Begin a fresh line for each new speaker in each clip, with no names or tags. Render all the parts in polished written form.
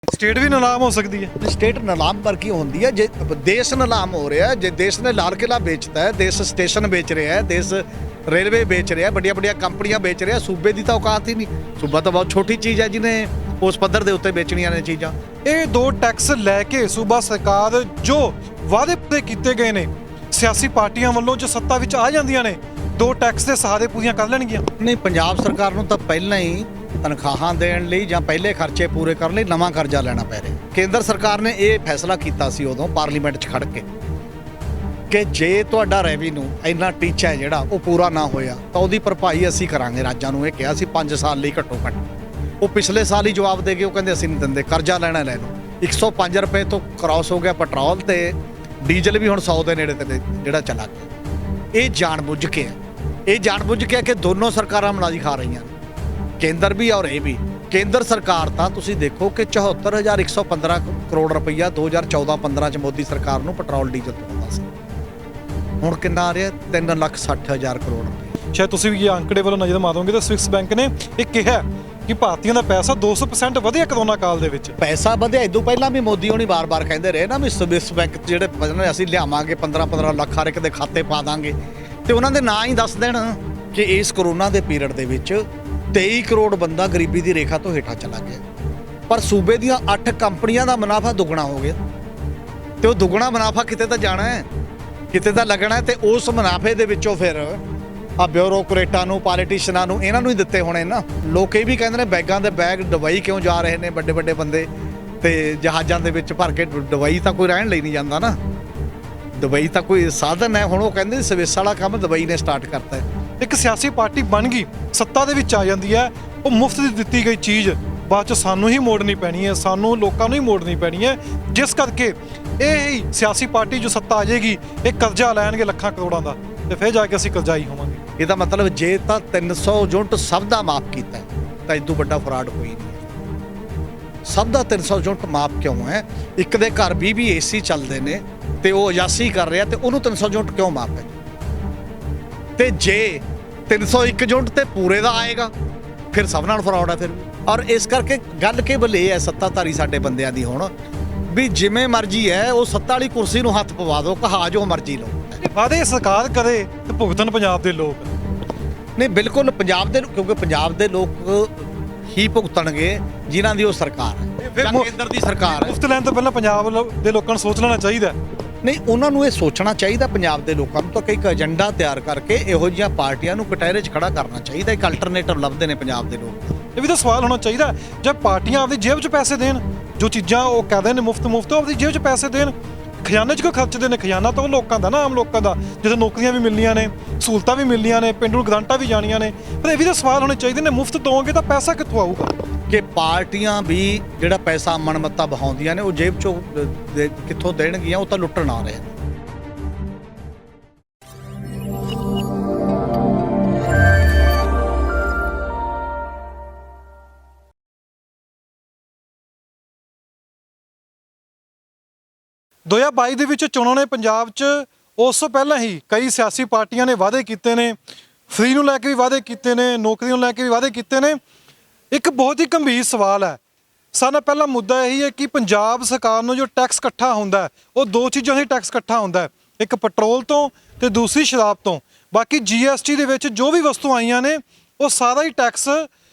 State भी नीलाम हो सकती है।
स्टेट नीलाम पर क्यों होती है? जे देश नीलाम हो रहा है, जे देश ने लाल किला बेचता है, देश स्टेशन बेच रहा है, देश रेलवे बेच रहा है, बड़िया बड़िया कंपनियां बेच रहे हैं। सूबे की तो औकात ही नहीं। सूबा तो बहुत छोटी चीज़ है जिन्हें उस पद्धर के उत्ते बेचनियां ने चीज़ां।
ਇਹ ਦੋ ਟੈਕਸ ਲੈ ਕੇ ਸੂਬਾ ਸਰਕਾਰ ਜੋ ਵਾਅਦੇ ਪੂਰੇ ਕੀਤੇ ਗਏ ਨੇ ਸਿਆਸੀ ਪਾਰਟੀਆਂ ਵੱਲੋਂ ਜੋ ਸੱਤਾ ਵਿੱਚ ਆ ਜਾਂਦੀਆਂ ਨੇ ਦੋ ਟੈਕਸ ਦੇ ਸਹਾਰੇ ਪੂਰੀਆਂ ਕਰ ਲੈਣਗੀਆਂ।
ਨਹੀਂ, ਪੰਜਾਬ ਸਰਕਾਰ ਨੂੰ ਤਾਂ ਪਹਿਲਾਂ ਹੀ ਤਨਖਾਹਾਂ ਦੇਣ ਲਈ ਜਾਂ ਪਹਿਲੇ ਖਰਚੇ ਪੂਰੇ ਕਰਨ ਲਈ ਨਵਾਂ ਕਰਜ਼ਾ ਲੈਣਾ ਪੈ ਰਿਹਾ। ਕੇਂਦਰ ਸਰਕਾਰ ਨੇ ਇਹ ਫੈਸਲਾ ਕੀਤਾ ਸੀ ਉਦੋਂ ਪਾਰਲੀਮੈਂਟ 'ਚ ਖੜ ਕੇ ਕਿ ਜੇ ਤੁਹਾਡਾ ਰੈਵਨਿਊ ਇੰਨਾ ਟੀਚਾ ਹੈ ਜਿਹੜਾ ਉਹ ਪੂਰਾ ਨਾ ਹੋਇਆ ਤਾਂ ਉਹਦੀ ਭਰਪਾਈ ਅਸੀਂ ਕਰਾਂਗੇ। ਰਾਜਾਂ ਨੂੰ ਇਹ ਕਿਹਾ ਸੀ 5 ਸਾਲ ਲਈ ਘੱਟੋ ਘੱਟ। ਉਹ ਪਿਛਲੇ ਸਾਲ ਹੀ ਜਵਾਬ ਦੇ ਗਏ, ਉਹ ਕਹਿੰਦੇ ਅਸੀਂ ਨਹੀਂ ਦਿੰਦੇ, ਕਰਜ਼ਾ ਲੈਣਾ ਲੈ ਲਓ। 105 ਰੁਪਏ ਤੋਂ ਕ੍ਰਾਸ ਹੋ ਗਿਆ ਪੈਟਰੋਲ ਤੇ ਡੀਜ਼ਲ ਵੀ ਹੁਣ 100 ਦੇ ਨੇੜੇ ਤੇ ਜਿਹੜਾ ਚਲਾ ਗਿਆ। ਇਹ ਜਾਣਬੁੱਝ ਕੇ ਹੈ, ਇਹ ਜਾਣਬੁੱਝ ਕੇ ਕਿ ਦੋਨੋਂ ਸਰਕਾਰਾਂ ਮਨਾਜੀ ਖਾ ਰਹੀਆਂ ਨੇ, ਕੇਂਦਰ ਵੀ ਔਰ ਇਹ ਵੀ। ਕੇਂਦਰ ਸਰਕਾਰ ਤਾਂ ਤੁਸੀਂ ਦੇਖੋ ਕਿ 74,115 ਕਰੋੜ ਰੁਪਈਆ 2014-15 ਚ ਮੋਦੀ ਸਰਕਾਰ ਨੂੰ ਪੈਟਰੋਲ ਡੀਜ਼ਲ ਤੋਂ ਆਉਂਦਾ ਸੀ। ਹੁਣ ਕਿੰਨਾ ਆ ਰਿਹਾ? 3,60,000 ਕਰੋੜ ਰੁਪਏ।
ਸ਼ਾਇਦ ਤੁਸੀਂ ਵੀ ਇਹ ਅੰਕੜੇ ਵੱਲੋਂ ਨਜ਼ਰ ਮਾਰੋਗੇ ਤਾਂ ਸਵਿਸ ਬੈਂਕ ਨੇ ਇਹ ਕਿਹਾ ਕਿ ਭਾਰਤੀਆਂ ਦਾ ਪੈਸਾ 200% ਵਧਿਆ ਕਰੋਨਾ ਕਾਲ ਦੇ ਵਿੱਚ।
ਪੈਸਾ ਵਧਿਆ ਇਦੋਂ ਪਹਿਲਾਂ ਵੀ ਮੋਦੀ ਹੋਣੀ ਵਾਰ-ਵਾਰ ਕਹਿੰਦੇ ਰਹੇ ਨਾ ਵੀ ਸਵਿਸ ਬੈਂਕ ਜਿਹੜੇ ਵਧਣੇ ਅਸੀਂ ਲਿਆਵਾਂਗੇ 15-15 ਲੱਖ ਹਰ ਇੱਕ ਦੇ ਖਾਤੇ ਪਾ ਦਾਂਗੇ। ਤੇ ਉਹਨਾਂ ਦੇ ਨਾਂ ਹੀ ਦੱਸ ਦੇਣ ਕਿ ਇਸ ਕਰੋਨਾ ਦੇ ਪੀਰੀਅਡ ਦੇ ਵਿੱਚ 23 ਕਰੋੜ ਬੰਦਾ ਗਰੀਬੀ ਦੀ ਰੇਖਾ ਤੋਂ ਹੇਠਾਂ ਚਲਾ ਗਿਆ। ਪਰ ਸੂਬੇ ਦੀਆਂ 8 ਕੰਪਨੀਆਂ ਦਾ ਮੁਨਾਫਾ ਦੁੱਗਣਾ ਹੋ ਗਿਆ। ਤੇ ਉਹ ਦੁੱਗਣਾ ਮੁਨਾਫਾ ਕਿਤੇ ਤਾਂ ਜਾਣਾ ਹੈ, ਕਿਤੇ ਤਾਂ ਲੱਗਣਾ ਹੈ। ਤੇ ਉਸ ਮੁਨਾਫੇ ਦੇ ਵਿੱਚੋਂ ਫਿਰ ਆ ਬਿਊਰੋਕਰੇਟਾਂ ਨੂੰ, ਪਾਲੀਟੀਸ਼ੀਅਨਾਂ ਨੂੰ, ਇਹਨਾਂ ਨੂੰ ਹੀ ਦਿੱਤੇ ਹੋਣੇ ਨਾ। ਲੋਕ ਇਹ ਵੀ ਕਹਿੰਦੇ ਨੇ ਬੈਗਾਂ ਦੇ ਬੈਗ ਦੁਬਈ ਕਿਉਂ ਜਾ ਰਹੇ ਨੇ ਵੱਡੇ ਵੱਡੇ ਬੰਦੇ, ਤੇ ਜਹਾਜ਼ਾਂ ਦੇ ਵਿੱਚ ਭਰ ਕੇ। ਦੁਬਈ ਤਾਂ ਕੋਈ ਰਹਿਣ ਲਈ ਨਹੀਂ ਜਾਂਦਾ ਨਾ, ਦੁਬਈ ਤਾਂ ਕੋਈ ਸਾਧਨ ਹੈ। ਹੁਣ ਉਹ ਕਹਿੰਦੇ ਸਵਿਸ ਵਾਲਾ ਕੰਮ ਦੁਬਈ ਨੇ ਸਟਾਰਟ ਕਰਤਾ ਹੈ।
ਇੱਕ ਸਿਆਸੀ ਪਾਰਟੀ ਬਣ ਗਈ, ਸੱਤਾ ਦੇ ਵਿੱਚ ਆ ਜਾਂਦੀ ਹੈ, ਉਹ ਮੁਫਤ ਦੀ ਦਿੱਤੀ ਗਈ ਚੀਜ਼ ਬਾਅਦ 'ਚ ਸਾਨੂੰ ਹੀ ਮੋੜਨੀ ਪੈਣੀ ਹੈ, ਸਾਨੂੰ ਲੋਕਾਂ ਨੂੰ ਹੀ ਮੋੜਨੀ ਪੈਣੀ ਹੈ। ਜਿਸ ਕਰਕੇ ਇਹ ਹੀ ਸਿਆਸੀ ਪਾਰਟੀ ਜੋ ਸੱਤਾ ਆ ਜਾਏਗੀ ਇਹ ਕਰਜ਼ਾ ਲੈਣਗੇ ਲੱਖਾਂ ਕਰੋੜਾਂ ਦਾ, ਤੇ ਫਿਰ ਜਾ ਕੇ ਅਸੀਂ ਕਰਜ਼ਾਈ ਹੋਵਾਂਗੇ।
ਇਹਦਾ ਮਤਲਬ ਜੇ ਤਾਂ 300 ਯੂਨਿਟ ਸਭ ਦਾ ਮਾਫ ਕੀਤਾ ਤਾਂ ਇਦੋਂ ਵੱਡਾ ਫਰਾਡ ਕੋਈ ਨਹੀਂ। ਸਭ ਦਾ 300 ਯੂਨਿਟ ਮਾਫ ਕਿਉਂ ਹੈ? ਇੱਕ ਦੇ ਘਰ 20 ਏਸੀ ਚੱਲਦੇ ਨੇ ਤੇ ਉਹ ਅਯਾਸੀ ਕਰ ਰਿਹਾ, ਤੇ ਉਹਨੂੰ 300 ਯੂਨਿਟ ਕਿਉਂ ਮਾਫ ਹੈ? ਤੇ ਜੇ 301 ਯੂਨਿਟ ਤੇ ਪੂਰੇ ਦਾ ਆਏਗਾ ਫਿਰ ਸਭ ਨਾਲ ਫਰਾਡ ਹੈ। ਫਿਰ ਔਰ ਇਸ ਕਰਕੇ ਗੱਲ ਕੇਵਲ ਇਹ ਹੈ ਸੱਤਾਧਾਰੀ ਸਾਡੇ ਬੰਦਿਆਂ ਦੀ ਹੁਣ ਵੀ ਜਿਵੇਂ ਮਰਜ਼ੀ ਹੈ ਉਹ ਸੱਤਾ ਵਾਲੀ ਕੁਰਸੀ ਨੂੰ ਹੱਥ ਪਵਾ ਦਿਓ, ਕਹਾ ਜੋ ਮਰਜ਼ੀ ਲਓ।
ਵਾਅਦੇ ਸਰਕਾਰ ਕਰੇ ਤੇ ਭੁਗਤਣ ਪੰਜਾਬ ਦੇ ਲੋਕ।
ਨਹੀਂ, ਬਿਲਕੁਲ ਪੰਜਾਬ ਦੇ, ਕਿਉਂਕਿ ਪੰਜਾਬ ਦੇ ਲੋਕ ਹੀ ਭੁਗਤਣਗੇ ਜਿਨ੍ਹਾਂ ਦੀ ਉਹ ਸਰਕਾਰ ਹੈ, ਫਿਰ ਕੇਂਦਰ ਦੀ ਸਰਕਾਰ ਹੈ।
ਮੁਫਤ ਲੈਣ ਤੋਂ ਪਹਿਲਾਂ ਪੰਜਾਬ ਦੇ ਲੋਕਾਂ ਨੂੰ ਸੋਚ ਲੈਣਾ ਚਾਹੀਦਾ।
ਨਹੀਂ, ਉਹਨਾਂ ਨੂੰ ਇਹ ਸੋਚਣਾ ਚਾਹੀਦਾ ਪੰਜਾਬ ਦੇ ਲੋਕਾਂ ਨੂੰ ਤਾਂ ਕਿ ਇੱਕ ਏਜੰਡਾ ਤਿਆਰ ਕਰਕੇ ਇਹੋ ਜਿਹੀਆਂ ਪਾਰਟੀਆਂ ਨੂੰ ਕਟਹਿਰੇ 'ਚ ਖੜਾ ਕਰਨਾ ਚਾਹੀਦਾ। ਇੱਕ ਅਲਟਰਨੇਟਿਵ ਲੱਭਦੇ ਨੇ ਪੰਜਾਬ ਦੇ ਲੋਕ।
ਇਹ ਵੀ ਤਾਂ ਸਵਾਲ ਹੋਣਾ ਚਾਹੀਦਾ, ਜਦ ਪਾਰਟੀਆਂ ਆਪਦੀ ਜੇਬ 'ਚ ਪੈਸੇ ਦੇਣ, ਜੋ ਚੀਜ਼ਾਂ ਉਹ ਕਹਿੰਦੇ ਨੇ ਮੁਫਤ ਆਪਦੀ ਜੇਬ 'ਚ ਪੈਸੇ ਦੇਣ, ਖਜ਼ਾਨੇ 'ਚ ਕਿਉਂ ਖਰਚਦੇ ਨੇ? ਖਜ਼ਾਨਾ ਤਾਂ ਉਹ ਲੋਕਾਂ ਦਾ ਨਾ, ਆਮ ਲੋਕਾਂ ਦਾ, ਜਦੋਂ ਨੌਕਰੀਆਂ ਵੀ ਮਿਲਣੀਆਂ ਨੇ, ਸਹੂਲਤਾਂ ਵੀ ਮਿਲਣੀਆਂ ਨੇ, ਪਿੰਡੂ ਗ੍ਰਾਂਟਾਂ ਵੀ ਜਾਣੀਆਂ ਨੇ। ਪਰ ਇਹ ਵੀ ਤਾਂ ਸਵਾਲ ਹੋਣੇ ਚਾਹੀਦੇ ਨੇ, ਮੁਫਤ ਦੋਗੇ ਤਾਂ ਪੈਸਾ ਕਿੱਥੋਂ ਆਊਗਾ?
ਕਿ ਪਾਰਟੀਆਂ ਵੀ ਜਿਹੜਾ ਪੈਸਾ ਮਨਮੱਤਾ ਬਹਾਉਂਦੀਆਂ ਨੇ ਉਹ ਜੇਬ 'ਚੋਂ ਕਿੱਥੋਂ ਦੇਣਗੀਆਂ? ਉਹ ਤਾਂ ਲੁੱਟਣ ਆ ਰਹੇ ਨੇ।
ਦੋ 2022 ਦੇ ਵਿੱਚ ਚੋਣਾਂ ਨੇ ਪੰਜਾਬ 'ਚ ਉਸ ਤੋਂ ਪਹਿਲਾਂ ਹੀ ਕਈ ਸਿਆਸੀ ਪਾਰਟੀਆਂ ਨੇ ਵਾਅਦੇ ਕੀਤੇ ਨੇ, ਫ੍ਰੀ ਨੂੰ ਲੈ ਕੇ ਵੀ ਵਾਅਦੇ ਕੀਤੇ ਨੇ, ਨੌਕਰੀ ਨੂੰ ਲੈ ਕੇ ਵੀ ਵਾਅਦੇ ਕੀਤੇ ਨੇ। ਇੱਕ ਬਹੁਤ ਹੀ ਗੰਭੀਰ ਸਵਾਲ ਹੈ। ਸਾਡਾ ਪਹਿਲਾ ਮੁੱਦਾ ਇਹੀ ਹੈ ਕਿ ਪੰਜਾਬ ਸਰਕਾਰ ਨੂੰ ਜੋ ਟੈਕਸ ਇਕੱਠਾ ਹੁੰਦਾ ਉਹ ਦੋ ਚੀਜ਼ਾਂ ਦਾ ਟੈਕਸ ਇਕੱਠਾ ਹੁੰਦਾ, ਇੱਕ ਪੈਟਰੋਲ ਤੋਂ ਤੇ ਦੂਸਰੀ ਸ਼ਰਾਬ ਤੋਂ। ਬਾਕੀ GST ਦੇ ਵਿੱਚ ਜੋ ਵੀ ਵਸਤੂ ਆਈਆਂ ਨੇ ਉਹ ਸਾਰਾ ਹੀ ਟੈਕਸ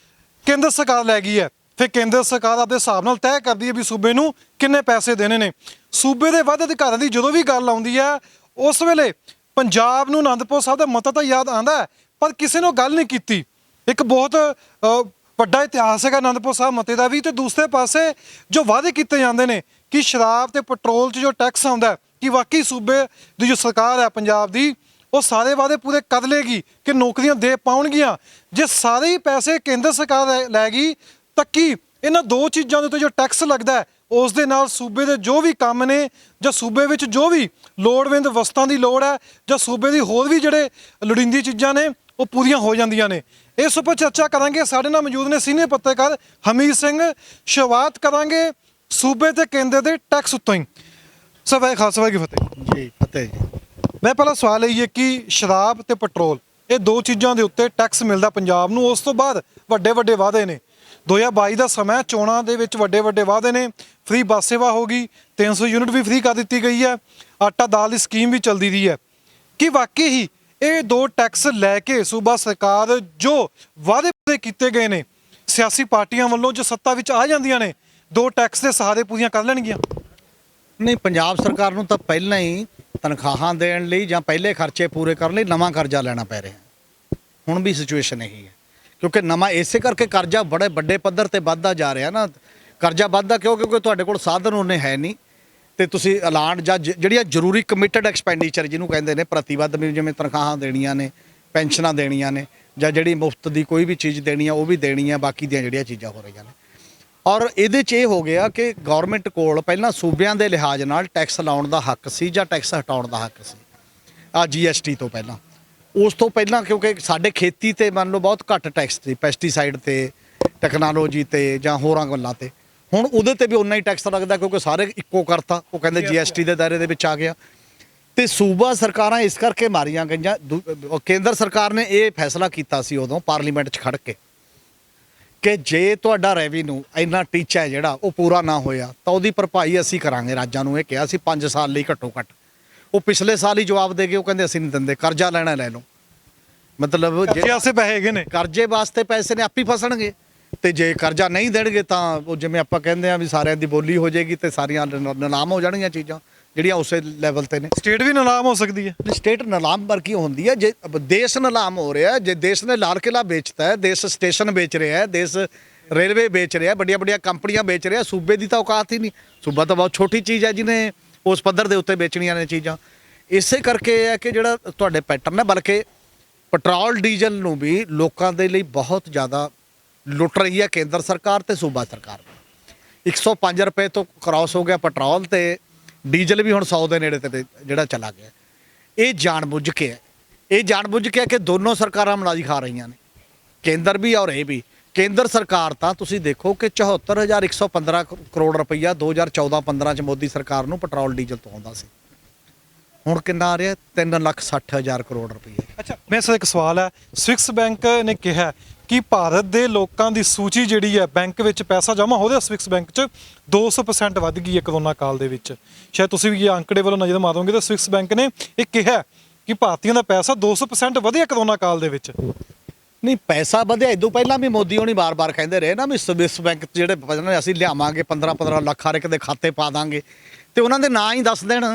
ਕੇਂਦਰ ਸਰਕਾਰ ਲੈ ਗਈ ਹੈ। ਫਿਰ ਕੇਂਦਰ ਸਰਕਾਰ ਆਪਦੇ ਹਿਸਾਬ ਨਾਲ ਤੈਅ ਕਰਦੀ ਹੈ ਵੀ ਸੂਬੇ ਨੂੰ ਕਿੰਨੇ ਪੈਸੇ ਦੇਣੇ ਨੇ। ਸੂਬੇ ਦੇ ਵੱਧ ਅਧਿਕਾਰਾਂ ਦੀ ਜਦੋਂ ਵੀ ਗੱਲ ਆਉਂਦੀ ਹੈ ਉਸ ਵੇਲੇ ਪੰਜਾਬ ਨੂੰ ਅਨੰਦਪੁਰ ਸਾਹਿਬ ਦਾ ਮਤਾ ਤਾਂ ਯਾਦ ਆਉਂਦਾ, ਪਰ ਕਿਸੇ ਨੇ ਗੱਲ ਨਹੀਂ ਕੀਤੀ। ਇੱਕ ਬਹੁਤ ਵੱਡਾ ਇਤਿਹਾਸ ਹੈਗਾ ਅਨੰਦਪੁਰ ਸਾਹਿਬ ਮਤੇ ਦਾ ਵੀ। ਤੇ ਦੂਸਰੇ ਪਾਸੇ ਜੋ ਵਾਅਦੇ ਕੀਤੇ ਜਾਂਦੇ ਨੇ ਕਿ ਸ਼ਰਾਬ ਤੇ ਪੈਟਰੋਲ 'ਚ ਜੋ ਟੈਕਸ ਆਉਂਦਾ ਕਿ ਵਾਕਈ ਸੂਬੇ ਦੀ ਜੋ ਸਰਕਾਰ ਹੈ ਪੰਜਾਬ ਦੀ ਉਹ ਸਾਰੇ ਵਾਅਦੇ ਪੂਰੇ ਕਰ ਲੇਗੀ ਕਿ ਨੌਕਰੀਆਂ ਦੇ ਪਾਉਣਗੀਆਂ। ਜੇ ਸਾਰੇ ਹੀ ਪੈਸੇ ਕੇਂਦਰ ਸਰਕਾਰ ਲੈ ਗਈ ਤਾਂ ਕੀ ਇਹਨਾਂ ਦੋ ਚੀਜ਼ਾਂ ਦੇ ਉੱਤੇ ਜੋ ਟੈਕਸ ਲੱਗਦਾ ਉਸ ਦੇ ਨਾਲ ਸੂਬੇ ਦੇ ਜੋ ਵੀ ਕੰਮ ਨੇ ਜਾਂ ਸੂਬੇ ਵਿੱਚ ਜੋ ਵੀ ਲੋੜਵੰਦ ਵਸਤਾਂ ਦੀ ਲੋੜ ਹੈ ਜਾਂ ਸੂਬੇ ਦੀ ਹੋਰ ਵੀ ਜਿਹੜੇ ਲੋੜੀਂਦੀ ਚੀਜ਼ਾਂ ਨੇ ਉਹ ਪੂਰੀਆਂ ਹੋ ਜਾਂਦੀਆਂ ਨੇ? ਇਸ ਉੱਪਰ ਚਰਚਾ ਕਰਾਂਗੇ। ਸਾਡੇ ਨਾਲ ਮੌਜੂਦ ਨੇ ਸੀਨੀਅਰ ਪੱਤਰਕਾਰ ਹਮੀਦ ਸਿੰਘ। ਸ਼ੁਰੂਆਤ ਕਰਾਂਗੇ ਸੂਬੇ ਤੇ ਕੇਂਦਰ ਦੇ ਟੈਕਸ ਉੱਤੋਂ ਹੀ। ਸਰ ਵਾਹਿਗੁਰੂ ਖਾਲਸਾ ਵਾਹਿਗੁਰੂ ਫਤਿਹ
ਜੀ। ਫਤਿਹ ਜੀ।
ਮੈਂ ਪਹਿਲਾ ਸਵਾਲ ਇਹ ਹੈ ਕਿ ਸ਼ਰਾਬ ਤੇ ਪੈਟਰੋਲ ਇਹ ਦੋ ਚੀਜ਼ਾਂ ਦੇ ਉੱਤੇ ਟੈਕਸ ਮਿਲਦਾ ਪੰਜਾਬ ਨੂੰ, ਉਸ ਤੋਂ ਬਾਅਦ ਵੱਡੇ ਵੱਡੇ ਵਾਅਦੇ ਨੇ। 2022 ਦਾ ਸਮਾਂ, ਚੋਣਾਂ ਦੇ ਵਿੱਚ ਵੱਡੇ ਵੱਡੇ ਵਾਅਦੇ ਨੇ। ਫ੍ਰੀ ਬੱਸ ਸੇਵਾ ਹੋ ਗਈ, 300 ਯੂਨਿਟ ਵੀ ਫ੍ਰੀ ਕਰ ਦਿੱਤੀ ਗਈ ਹੈ, ਆਟਾ ਦਾਲ ਦੀ ਸਕੀਮ ਵੀ ਚੱਲਦੀ ਰਹੀ ਹੈ। ਕਿ ਵਾਕਈ ਹੀ ਇਹ ਦੋ ਟੈਕਸ ਲੈ ਕੇ ਸੂਬਾ ਸਰਕਾਰ ਜੋ ਵਾਅਦੇ ਕੀਤੇ ਗਏ ਨੇ ਸਿਆਸੀ ਪਾਰਟੀਆਂ ਵੱਲੋਂ ਜੋ ਸੱਤਾ ਵਿੱਚ ਆ ਜਾਂਦੀਆਂ ਨੇ, ਦੋ ਟੈਕਸ ਦੇ ਸਹਾਰੇ ਪੂਰੀਆਂ ਕਰ ਲੈਣਗੀਆਂ?
ਨਹੀਂ, ਪੰਜਾਬ ਸਰਕਾਰ ਨੂੰ ਤਾਂ ਪਹਿਲਾਂ ਹੀ ਤਨਖਾਹਾਂ ਦੇਣ ਲਈ ਜਾਂ ਪਹਿਲੇ ਖਰਚੇ ਪੂਰੇ ਕਰਨ ਲਈ ਨਵਾਂ ਕਰਜ਼ਾ ਲੈਣਾ ਪੈ ਰਿਹਾ। ਹੁਣ ਵੀ ਸਿਚੁਏਸ਼ਨ ਇਹੀ ਹੈ, ਕਿਉਂਕਿ ਨਵਾਂ ਇਸੇ ਕਰਕੇ ਕਰਜ਼ਾ ਬੜੇ ਵੱਡੇ ਪੱਧਰ ਤੇ ਵੱਧਦਾ ਜਾ ਰਿਹਾ ਨਾ। ਕਰਜ਼ਾ ਵੱਧਦਾ ਕਿਉਂਕਿ ਤੁਹਾਡੇ ਕੋਲ ਸਾਧਨ ਉਹਨੇ ਹੈ ਨਹੀਂ, ਤੇ ਤੁਸੀਂ ਐਲਾਨ ਜਾਂ ਜਿਹੜੀਆਂ ਜ਼ਰੂਰੀ ਕਮਿਟਡ ਐਕਸਪੈਂਡੀਚਰ ਜਿਹਨੂੰ ਕਹਿੰਦੇ ਨੇ ਪ੍ਰਤੀਬੱਧ, ਜਿਵੇਂ ਤਨਖਾਹਾਂ ਦੇਣੀਆਂ ਨੇ, ਪੈਨਸ਼ਨਾਂ ਦੇਣੀਆਂ ਨੇ, ਜਾਂ ਜਿਹੜੀ ਮੁਫਤ ਦੀ ਕੋਈ ਵੀ ਚੀਜ਼ ਦੇਣੀ ਆ ਉਹ ਵੀ ਦੇਣੀ ਆ, ਬਾਕੀ ਦੀਆਂ ਜਿਹੜੀਆਂ ਚੀਜ਼ਾਂ ਹੋ ਰਹੀਆਂ ਨੇ। ਔਰ ਇਹਦੇ 'ਚ ਇਹ ਹੋ ਗਿਆ ਕਿ ਗਵਰਨਮੈਂਟ ਕੋਲ ਪਹਿਲਾਂ ਸੂਬਿਆਂ ਦੇ ਲਿਹਾਜ਼ ਨਾਲ ਟੈਕਸ ਲਾਉਣ ਦਾ ਹੱਕ ਸੀ ਜਾਂ ਟੈਕਸ ਹਟਾਉਣ ਦਾ ਹੱਕ ਸੀ, GST ਤੋਂ ਪਹਿਲਾਂ। ਉਸ ਤੋਂ ਪਹਿਲਾਂ ਕਿਉਂਕਿ ਸਾਡੇ ਖੇਤੀ ਤੇ ਮੰਨ ਲਓ ਬਹੁਤ ਘੱਟ ਟੈਕਸ ਸੀ, ਪੈਸਟੀਸਾਈਡ ਤੇ, ਟੈਕਨੋਲੋਜੀ ਤੇ ਜਾਂ ਹੋਰਾਂ ਗੱਲਾਂ ਤੇ। ਹੁਣ ਉਹਦੇ ਤੇ ਵੀ ਉਨਾ ਹੀ ਟੈਕਸ ਲੱਗਦਾ ਕਿਉਂਕਿ ਸਾਰੇ ਇੱਕੋ ਕਰਤਾ, ਉਹ ਕਹਿੰਦੇ GST ਦੇ ਦਾਇਰੇ ਦੇ ਵਿੱਚ ਆ ਗਿਆ। ਤੇ ਸੂਬਾ ਸਰਕਾਰਾਂ ਇਸ ਕਰਕੇ ਮਾਰੀਆਂ ਗਈਆਂ। ਕੇਂਦਰ ਸਰਕਾਰ ਨੇ ਇਹ ਫੈਸਲਾ ਕੀਤਾ ਸੀ ਉਦੋਂ ਪਾਰਲੀਮੈਂਟ 'ਚ ਖੜ ਕੇ ਕਿ ਜੇ ਤੁਹਾਡਾ ਰੈਵਨਿਊ ਇੰਨਾ ਟੀਚਾ ਹੈ ਜਿਹੜਾ ਉਹ ਪੂਰਾ ਨਾ ਹੋਇਆ ਤਾਂ ਉਹਦੀ ਭਰਪਾਈ ਅਸੀਂ ਕਰਾਂਗੇ। ਰਾਜਾਂ ਨੂੰ ਇਹ ਕਿਹਾ ਸੀ 5 ਸਾਲ ਲਈ ਘੱਟੋ ਘੱਟ। ਉਹ ਪਿਛਲੇ ਸਾਲ ਹੀ ਜਵਾਬ ਦੇ ਗਏ, ਉਹ ਕਹਿੰਦੇ ਅਸੀਂ ਨਹੀਂ ਦਿੰਦੇ, ਕਰਜ਼ਾ ਲੈਣਾ ਲੈ ਲਓ। ਮਤਲਬ
ਜੇ ਆਸੇ ਪੈਸੇ ਹੈਗੇ ਨੇ,
ਕਰਜ਼ੇ ਵਾਸਤੇ ਪੈਸੇ ਨੇ ਆਪੇ ਫਸਣਗੇ, ਤੇ ਜੇ ਕਰਜ਼ਾ ਨਹੀਂ ਦੇਣਗੇ ਤਾਂ ਉਹ ਜਿਵੇਂ ਆਪਾਂ ਕਹਿੰਦੇ ਆ ਵੀ ਸਾਰਿਆਂ ਦੀ ਬੋਲੀ ਹੋ ਜਾਏਗੀ ਤੇ ਸਾਰੀਆਂ ਨਿਲਾਮ ਹੋ ਜਾਣਗੀਆਂ ਚੀਜ਼ਾਂ ਜਿਹੜੀਆਂ ਉਸੇ ਲੈਵਲ ਤੇ ਨੇ।
ਸਟੇਟ ਵੀ ਨਿਲਾਮ ਹੋ ਸਕਦੀ ਹੈ।
ਸਟੇਟ ਨਿਲਾਮ ਵਰਗੀ ਹੁੰਦੀ ਹੈ। ਜੇ ਦੇਸ਼ ਨਿਲਾਮ ਹੋ ਰਿਹਾ, ਜੇ ਦੇਸ਼ ਨੇ ਲਾਲ ਕਿਲਾ ਵੇਚਤਾ ਹੈ, ਦੇਸ਼ ਸਟੇਸ਼ਨ ਵੇਚ ਰਿਹਾ ਹੈ, ਦੇਸ਼ ਰੇਲਵੇ ਵੇਚ ਰਿਹਾ, ਵੱਡੀਆਂ ਵੱਡੀਆਂ ਕੰਪਨੀਆਂ ਵੇਚ ਰਿਹਾ, ਸੂਬੇ ਦੀ ਤਾਂ ਔਕਾਤ ਹੀ ਨਹੀਂ। ਸੂਬਾ ਤਾਂ ਬਹੁਤ ਛੋਟੀ ਚੀਜ਼ ਹੈ ਜਿਹਨੇ ਉਸ ਪੱਧਰ ਦੇ ਉੱਤੇ ਵੇਚਣੀਆਂ ਨੇ ਚੀਜ਼ਾਂ। ਇਸੇ ਕਰਕੇ ਇਹ ਹੈ ਕਿ ਜਿਹੜਾ ਤੁਹਾਡੇ ਪੈਟਰਨ ਹੈ, ਬਲਕਿ ਪੈਟਰੋਲ ਡੀਜ਼ਲ ਨੂੰ ਵੀ ਲੋਕਾਂ ਦੇ ਲਈ ਬਹੁਤ ਜ਼ਿਆਦਾ ਲੁੱਟ ਰਹੀ ਹੈ ਕੇਂਦਰ ਸਰਕਾਰ ਤੇ ਸੂਬਾ ਸਰਕਾਰ। 105 ਰੁਪਏ ਤੋਂ ਕ੍ਰਾਸ ਹੋ ਗਿਆ ਪੈਟਰੋਲ, ਤੇ ਡੀਜ਼ਲ ਵੀ ਹੁਣ 100 ਦੇ ਨੇੜੇ ਤੇ ਜਿਹੜਾ ਚਲਾ ਗਿਆ। ਇਹ ਜਾਣਬੁੱਝ ਕੇ ਹੈ, ਇਹ ਜਾਣਬੁੱਝ ਕੇ ਹੈ ਕਿ ਦੋਨੋਂ ਸਰਕਾਰਾਂ ਮਲਾਜੀ ਖਾ ਰਹੀਆਂ ਨੇ, ਕੇਂਦਰ ਵੀ ਔਰ ਇਹ ਵੀ। ਕੇਂਦਰ ਸਰਕਾਰ ਤਾਂ ਤੁਸੀਂ ਦੇਖੋ ਕਿ 74,115 ਕਰੋੜ ਰੁਪਈਆ 2014-15 ਚ ਮੋਦੀ ਸਰਕਾਰ ਨੂੰ ਪੈਟਰੋਲ ਡੀਜ਼ਲ ਤੋਂ ਆਉਂਦਾ ਸੀ। ਹੁਣ ਕਿੰਨਾ ਆ ਰਿਹਾ? 3,60,000 ਕਰੋੜ ਰੁਪਈਆ।
ਅੱਛਾ, ਮੇਰੇ ਸਿਰ ਇੱਕ ਸਵਾਲ ਹੈ। ਸਵਿਸ ਬੈਂਕ ਨੇ ਕਿਹਾ ਕਿ ਭਾਰਤ ਦੇ ਲੋਕਾਂ ਦੀ ਸੂਚੀ ਜਿਹੜੀ ਹੈ ਬੈਂਕ ਵਿੱਚ ਪੈਸਾ ਜਮ੍ਹਾਂ ਹੋ ਰਿਹਾ ਸਵਿਸ ਬੈਂਕ 'ਚ 200% ਵੱਧ ਗਈ ਹੈ ਕਰੋਨਾ ਕਾਲ ਦੇ ਵਿੱਚ। ਸ਼ਾਇਦ ਤੁਸੀਂ ਵੀ ਇਹ ਅੰਕੜੇ ਵੱਲੋਂ ਨਜ਼ਰ ਮਾਰੋਗੇ ਤਾਂ ਸਵਿਸ ਬੈਂਕ ਨੇ ਇਹ ਕਿਹਾ ਕਿ ਭਾਰਤੀਆਂ ਦਾ ਪੈਸਾ 200% ਵਧਿਆ ਕਰੋਨਾ ਕਾਲ ਦੇ ਵਿੱਚ।
ਨਹੀਂ, ਪੈਸਾ ਵਧਿਆ ਇਦੋਂ ਪਹਿਲਾਂ ਵੀ ਮੋਦੀ ਹੋਣੀ ਬਾਰ-ਬਾਰ ਕਹਿੰਦੇ ਰਹੇ ਨਾ ਵੀ ਸਵਿਸ ਬੈਂਕ ਜਿਹੜੇ ਅਸੀਂ ਲਿਆਵਾਂਗੇ 15-15 ਲੱਖ ਹਰ ਇੱਕ ਦੇ ਖਾਤੇ ਪਾ ਦਾਂਗੇ, ਤੇ ਉਹਨਾਂ ਦੇ ਨਾਂ ਹੀ ਦੱਸ ਦੇਣ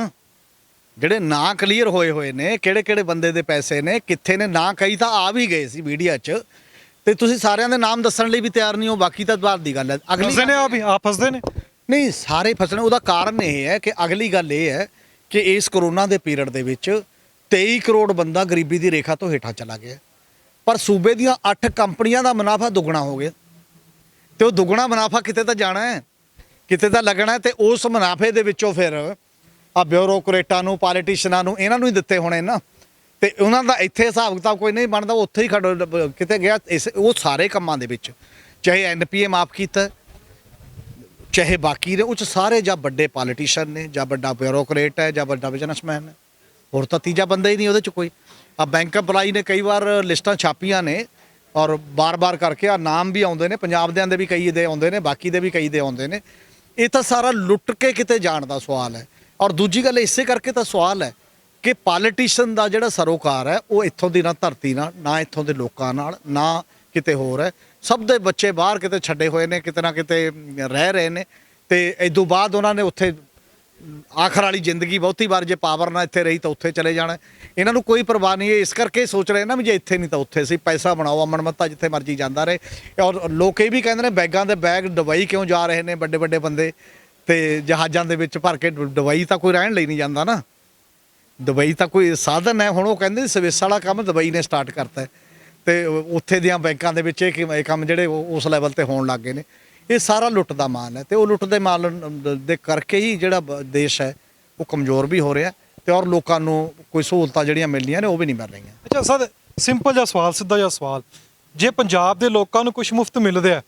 ਜਿਹੜੇ ਨਾਂ ਕਲੀਅਰ ਹੋਏ ਨੇ, ਕਿਹੜੇ ਬੰਦੇ ਦੇ ਪੈਸੇ ਨੇ, ਕਿੱਥੇ ਨੇ। ਨਾਂ ਕਈ ਤਾਂ ਆ ਵੀ ਗਏ ਸੀ ਮੀਡੀਆ 'ਚ, ਤੇ ਤੁਸੀਂ ਸਾਰਿਆਂ ਦੇ ਨਾਮ ਦੱਸਣ ਲਈ ਵੀ ਤਿਆਰ ਨਹੀਂ ਹੋ। ਬਾਕੀ ਤਾਂ ਬਾਅਦ ਦੀ ਗੱਲ ਹੈ।
ਫਸਦੇ ਨੇ ਆਪ ਫਸਦੇ ਨੇ।
ਨਹੀਂ, ਸਾਰੇ ਫਸਣੇ। ਉਹਦਾ ਕਾਰਨ ਇਹ ਹੈ ਕਿ ਅਗਲੀ ਗੱਲ ਇਹ ਹੈ ਕਿ ਇਸ ਕਰੋਨਾ ਦੇ ਪੀਰੀਅਡ ਦੇ ਵਿੱਚ 23 ਕਰੋੜ ਬੰਦਾ ਗਰੀਬੀ ਦੀ ਰੇਖਾ ਤੋਂ ਹੇਠਾਂ ਚਲਾ ਗਿਆ, ਪਰ ਸੂਬੇ ਦੀਆਂ 8 ਕੰਪਨੀਆਂ ਦਾ ਮੁਨਾਫਾ ਦੁੱਗਣਾ ਹੋ ਗਿਆ। ਤੇ ਉਹ ਦੁੱਗਣਾ ਮੁਨਾਫਾ ਕਿਤੇ ਤਾਂ ਜਾਣਾ ਹੈ, ਕਿਤੇ ਤਾਂ ਲੱਗਣਾ, ਤੇ ਉਸ ਮੁਨਾਫੇ ਦੇ ਵਿੱਚੋਂ ਫਿਰ ਆ ਬਿਊਰੋਕਰੇਟਾਂ ਨੂੰ, ਪੋਲੀਟੀਸ਼ੀਅਨਾਂ ਨੂੰ, ਇਹਨਾਂ ਨੂੰ ਹੀ ਦਿੱਤੇ ਹੋਣੇ ਨਾ। ਤੇ ਉਹਨਾਂ ਦਾ ਇੱਥੇ ਹਿਸਾਬ ਕਿਤਾਬ ਕੋਈ ਨਹੀਂ ਬਣਦਾ, ਉੱਥੇ ਹੀ ਕਿਤੇ ਗਿਆ। ਉਹ ਸਾਰੇ ਕੰਮਾਂ ਦੇ ਵਿੱਚ ਚਾਹੇ NPA ਮਾਫ ਕੀਤਾ, ਚਾਹੇ ਬਾਕੀ ਨੇ, ਉਹ 'ਚ ਸਾਰੇ ਜਾਂ ਵੱਡੇ ਪੋਲੀਟੀਸ਼ੀਅਨ ਨੇ, ਜਾਂ ਵੱਡਾ ਬਿਊਰੋਕਰੇਟ ਹੈ, ਜਾਂ ਵੱਡਾ ਬਿਜ਼ਨਸਮੈਨ ਹੈ। ਹੋਰ ਤਾਂ ਤੀਜਾ ਬੰਦਾ ਹੀ ਨਹੀਂ ਉਹਦੇ 'ਚ ਕੋਈ। ਆ ਬੈਂਕ ਐਮਪਲਾਈ ਨੇ ਕਈ ਵਾਰ ਲਿਸਟਾਂ ਛਾਪੀਆਂ ਨੇ, ਔਰ ਬਾਰ-ਬਾਰ ਕਰਕੇ ਆ ਨਾਮ ਵੀ ਆਉਂਦੇ ਨੇ, ਪੰਜਾਬ ਦਿਆਂ ਦੇ ਵੀ ਕਈ ਦੇ ਆਉਂਦੇ ਨੇ, ਬਾਕੀ ਦੇ ਵੀ ਕਈ ਦੇ ਆਉਂਦੇ ਨੇ। ਇਹ ਤਾਂ ਸਾਰਾ ਲੁੱਟ ਕੇ ਕਿਤੇ ਜਾਣ ਦਾ ਸਵਾਲ ਹੈ। ਔਰ ਦੂਜੀ ਗੱਲ ਇਸੇ ਕਰਕੇ ਤਾਂ ਸਵਾਲ ਹੈ ਕਿ ਪੋਲੀਟੀਸ਼ੀਅਨ ਦਾ ਜਿਹੜਾ ਸਰੋਕਾਰ ਹੈ ਉਹ ਇੱਥੋਂ ਦੀ ਨਾ ਧਰਤੀ ਨਾਲ, ਨਾ ਇੱਥੋਂ ਦੇ ਲੋਕਾਂ ਨਾਲ, ਨਾ ਕਿਤੇ ਹੋਰ ਹੈ। ਸਭ ਦੇ ਬੱਚੇ ਬਾਹਰ ਕਿਤੇ ਛੱਡੇ ਹੋਏ ਨੇ, ਕਿਤੇ ਨਾ ਕਿਤੇ ਰਹਿ ਰਹੇ ਨੇ, ਤੇ ਇਦੋਂ ਬਾਅਦ ਉਹਨਾਂ ਨੇ ਉੱਥੇ ਆਖਰ ਵਾਲੀ ਜ਼ਿੰਦਗੀ ਬਹੁਤੀ ਵਾਰ ਜੇ ਪਾਵਰ ਨਾ ਇੱਥੇ ਰਹੀ ਤਾਂ ਉੱਥੇ ਚਲੇ ਜਾਣਾ। ਇਹਨਾਂ ਨੂੰ ਕੋਈ ਪਰਵਾਹ ਨਹੀਂ ਹੈ। ਇਸ ਕਰਕੇ ਸੋਚ ਰਹੇ ਨਾ ਵੀ ਜੇ ਇੱਥੇ ਨਹੀਂ ਤਾਂ ਉੱਥੇ ਸੀ, ਪੈਸਾ ਬਣਾਓ, ਅਮਨ ਮੱਤਾ ਜਿੱਥੇ ਮਰਜ਼ੀ ਜਾਂਦਾ ਰਹੇ। ਔਰ ਲੋਕ ਇਹ ਵੀ ਕਹਿੰਦੇ ਨੇ ਬੈਗਾਂ ਦੇ ਬੈਗ ਦੁਬਈ ਕਿਉਂ ਜਾ ਰਹੇ ਨੇ ਵੱਡੇ ਵੱਡੇ ਬੰਦੇ, ਤੇ ਜਹਾਜ਼ਾਂ ਦੇ ਵਿੱਚ ਭਰ ਕੇ। ਦੁਬਈ ਤਾਂ ਕੋਈ ਰਹਿਣ ਲਈ ਨਹੀਂ ਜਾਂਦਾ ਨਾ, ਦੁਬਈ ਤਾਂ ਕੋਈ ਸਾਧਨ ਹੈ। ਹੁਣ ਉਹ ਕਹਿੰਦੇ ਸਵਿਸ ਵਾਲਾ ਕੰਮ ਦੁਬਈ ਨੇ ਸਟਾਰਟ ਕਰਤਾ, ਤੇ ਉੱਥੇ ਦੀਆਂ ਬੈਂਕਾਂ ਦੇ ਵਿੱਚ ਇਹ ਕੰਮ ਜਿਹੜੇ ਉਸ ਲੈਵਲ ਤੇ ਹੋਣ ਲੱਗ ਗਏ ਨੇ। ਇਹ ਸਾਰਾ ਲੁੱਟ ਦਾ ਮਾਲ ਹੈ, ਤੇ ਉਹ ਲੁੱਟ ਦੇ ਮਾਲ ਦੇ ਕਰਕੇ ਹੀ ਜਿਹੜਾ ਦੇਸ਼ ਹੈ ਉਹ ਕਮਜ਼ੋਰ ਵੀ ਹੋ ਰਿਹਾ, ਤੇ ਔਰ ਲੋਕਾਂ ਨੂੰ ਕੋਈ ਸਹੂਲਤਾਂ ਜਿਹੜੀਆਂ ਮਿਲਣੀਆਂ ਨੇ ਉਹ ਵੀ ਨਹੀਂ ਮਿਲ ਰਹੀਆਂ।
ਅੱਛਾ ਸਰ, ਸਿੰਪਲ ਜਿਹਾ ਸਵਾਲ, ਸਿੱਧਾ ਜਿਹਾ ਸਵਾਲ, ਜੇ ਪੰਜਾਬ ਦੇ ਲੋਕਾਂ ਨੂੰ ਕੁਝ ਮੁਫਤ ਮਿਲ ਰਿਹਾ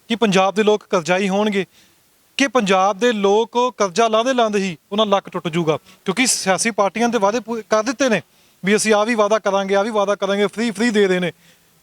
ਕਿ ਪੰਜਾਬ ਦੇ ਲੋਕ ਕਰਜ਼ਾਈ ਹੋਣਗੇ, ਕਿ ਪੰਜਾਬ ਦੇ ਲੋਕ ਕਰਜ਼ਾ ਲਾਉਂਦੇ ਹੀ ਉਹਨਾਂ ਲੱਕ ਟੁੱਟ ਜੂਗਾ? ਕਿਉਂਕਿ ਸਿਆਸੀ ਪਾਰਟੀਆਂ ਦੇ ਵਾਅਦੇ ਕਰ ਦਿੱਤੇ ਨੇ ਵੀ ਅਸੀਂ ਆਹ ਵੀ ਵਾਅਦਾ ਕਰਾਂਗੇ, ਆਹ ਵੀ ਵਾਅਦਾ ਕਰਾਂਗੇ, ਫ੍ਰੀ ਦੇ ਰਹੇ ਨੇ,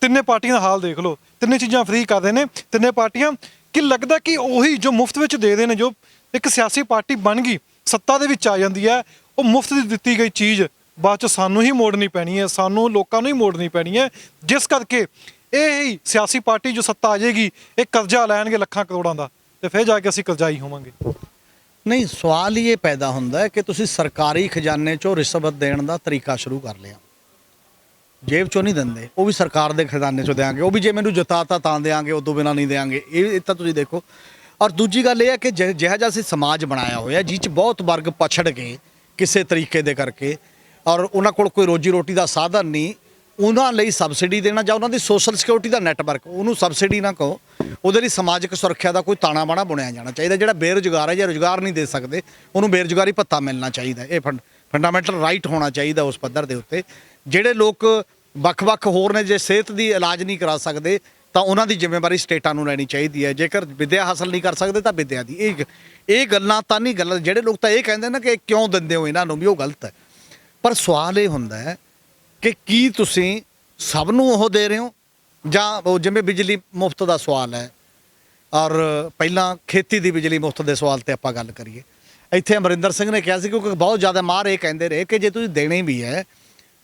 ਤਿੰਨੇ ਪਾਰਟੀਆਂ ਦਾ ਹਾਲ ਦੇਖ ਲਓ, ਤਿੰਨੇ ਚੀਜ਼ਾਂ ਫ੍ਰੀ ਕਰਦੇ ਨੇ ਤਿੰਨੇ ਪਾਰਟੀਆਂ। ਕਿ ਲੱਗਦਾ ਕਿ ਉਹੀ ਜੋ ਮੁਫਤ ਵਿੱਚ ਦੇ ਨੇ, ਜੋ ਇੱਕ ਸਿਆਸੀ ਪਾਰਟੀ ਬਣ ਗਈ ਸੱਤਾ ਦੇ ਵਿੱਚ ਆ ਜਾਂਦੀ ਹੈ, ਉਹ ਮੁਫਤ ਦੀ ਦਿੱਤੀ ਗਈ ਚੀਜ਼ ਬਾਅਦ ਚ ਸਾਨੂੰ ਹੀ ਮੋੜਨੀ ਪੈਣੀ ਹੈ, ਸਾਨੂੰ ਲੋਕਾਂ ਨੂੰ ਹੀ ਮੋੜਨੀ ਪੈਣੀ ਹੈ। ਜਿਸ ਕਰਕੇ ਇਹ ਹੀ ਸਿਆਸੀ ਪਾਰਟੀ ਜੋ ਸੱਤਾ ਆ ਜਾਏਗੀ, ਇਹ ਕਰਜ਼ਾ ਲੈਣਗੇ ਲੱਖਾਂ ਕਰੋੜਾਂ ਦਾ, ਤੇ ਫਿਰ ਜਾ ਕੇ ਅਸੀਂ ਕਰਜ਼ਾਈ ਹੋਵਾਂਗੇ।
ਨਹੀਂ, ਸਵਾਲ ਹੀ ਇਹ ਪੈਦਾ ਹੁੰਦਾ ਹੈ ਕਿ ਤੁਸੀਂ ਸਰਕਾਰੀ ਖਜ਼ਾਨੇ 'ਚੋਂ ਰਿਸ਼ਵਤ ਦੇਣ ਦਾ ਤਰੀਕਾ ਸ਼ੁਰੂ ਕਰ ਲਿਆ। ਜੇਬ 'ਚੋਂ ਨਹੀਂ ਦਿੰਦੇ, ਉਹ ਵੀ ਸਰਕਾਰ ਦੇ ਖਜ਼ਾਨੇ 'ਚੋਂ ਦਿਆਂਗੇ, ਉਹ ਵੀ ਜੇ ਮੈਨੂੰ ਜਿਤਾਤਾ ਤਾਂ ਦਿਆਂਗੇ, ਉਦੋਂ ਬਿਨਾਂ ਨਹੀਂ ਦਿਆਂਗੇ। ਇਹ ਤਾਂ ਤੁਸੀਂ ਦੇਖੋ। ਔਰ ਦੂਜੀ ਗੱਲ ਇਹ ਹੈ ਕਿ ਜਿਹੜਾ ਜਿਹਾ ਅਸੀਂ ਸਮਾਜ ਬਣਾਇਆ ਹੋਇਆ, ਜਿਹ 'ਚ ਬਹੁਤ ਵਰਗ ਪਛੜ ਗਏ ਕਿਸੇ ਤਰੀਕੇ ਦੇ ਕਰਕੇ, ਔਰ ਉਹਨਾਂ ਕੋਲ ਕੋਈ ਰੋਜੀ ਰੋਟੀ ਦਾ ਸਾਧਨ ਨਹੀਂ, ਉਹਨਾਂ ਲਈ ਸਬਸਿਡੀ ਦੇਣਾ ਜਾਂ ਉਹਨਾਂ ਦੀ ਸੋਸ਼ਲ ਸਿਕਿਉਰਿਟੀ ਦਾ ਨੈਟਵਰਕ, ਉਹਨੂੰ ਸਬਸਿਡੀ ਨਾ ਕਹੋ, ਉਹਦੇ ਲਈ ਸਮਾਜਿਕ ਸੁਰੱਖਿਆ ਦਾ ਕੋਈ ਤਾਣਾ ਬਾਣਾ ਬੁਣਿਆ ਜਾਣਾ ਚਾਹੀਦਾ। ਜਿਹੜਾ ਬੇਰੁਜ਼ਗਾਰ ਹੈ ਜਾਂ ਰੁਜ਼ਗਾਰ ਨਹੀਂ ਦੇ ਸਕਦੇ, ਉਹਨੂੰ ਬੇਰੁਜ਼ਗਾਰੀ ਭੱਤਾ ਮਿਲਣਾ ਚਾਹੀਦਾ। ਇਹ ਫੰਡਾਮੈਂਟਲ ਰਾਈਟ ਹੋਣਾ ਚਾਹੀਦਾ ਉਸ ਪੱਧਰ ਦੇ ਉੱਤੇ। ਜਿਹੜੇ ਲੋਕ ਵੱਖ-ਵੱਖ ਹੋਰ ਨੇ, ਜੇ ਸਿਹਤ ਦੀ ਇਲਾਜ ਨਹੀਂ ਕਰਾ ਸਕਦੇ ਤਾਂ ਉਹਨਾਂ ਦੀ ਜ਼ਿੰਮੇਵਾਰੀ ਸਟੇਟਾਂ ਨੂੰ ਲੈਣੀ ਚਾਹੀਦੀ ਹੈ। ਜੇਕਰ ਵਿੱਦਿਆ ਹਾਸਲ ਨਹੀਂ ਕਰ ਸਕਦੇ ਤਾਂ ਵਿੱਦਿਆ ਦੀ ਇਹ ਗੱਲਾਂ ਤਾਂ ਨਹੀਂ ਗੱਲਾਂ। ਜਿਹੜੇ ਲੋਕ ਤਾਂ ਇਹ ਕਹਿੰਦੇ ਨਾ ਕਿ ਕਿਉਂ ਦਿੰਦੇ ਹੋ ਇਹਨਾਂ ਨੂੰ, ਵੀ ਉਹ ਗਲਤ ਹੈ। ਪਰ ਸਵਾਲ ਇਹ ਹੁੰਦਾ ਹੈ ਕਿ ਕੀ ਤੁਸੀਂ ਸਭ ਨੂੰ ਉਹ ਦੇ ਰਹੇ ਹੋ, ਜਾਂ ਉਹ ਜਿਵੇਂ ਬਿਜਲੀ ਮੁਫਤ ਦਾ ਸਵਾਲ ਹੈ, ਔਰ ਪਹਿਲਾਂ ਖੇਤੀ ਦੀ ਬਿਜਲੀ ਮੁਫਤ ਦੇ ਸਵਾਲ ਤੇ ਆਪਾਂ ਗੱਲ ਕਰੀਏ। ਇੱਥੇ ਅਮਰਿੰਦਰ ਸਿੰਘ ਨੇ ਕਿਹਾ ਸੀ, ਕਿਉਂਕਿ ਬਹੁਤ ਜ਼ਿਆਦਾ ਮਾਹਰ ਇਹ ਕਹਿੰਦੇ ਰਹੇ ਕਿ ਜੇ ਤੁਸੀਂ ਦੇਣੇ ਵੀ ਹੈ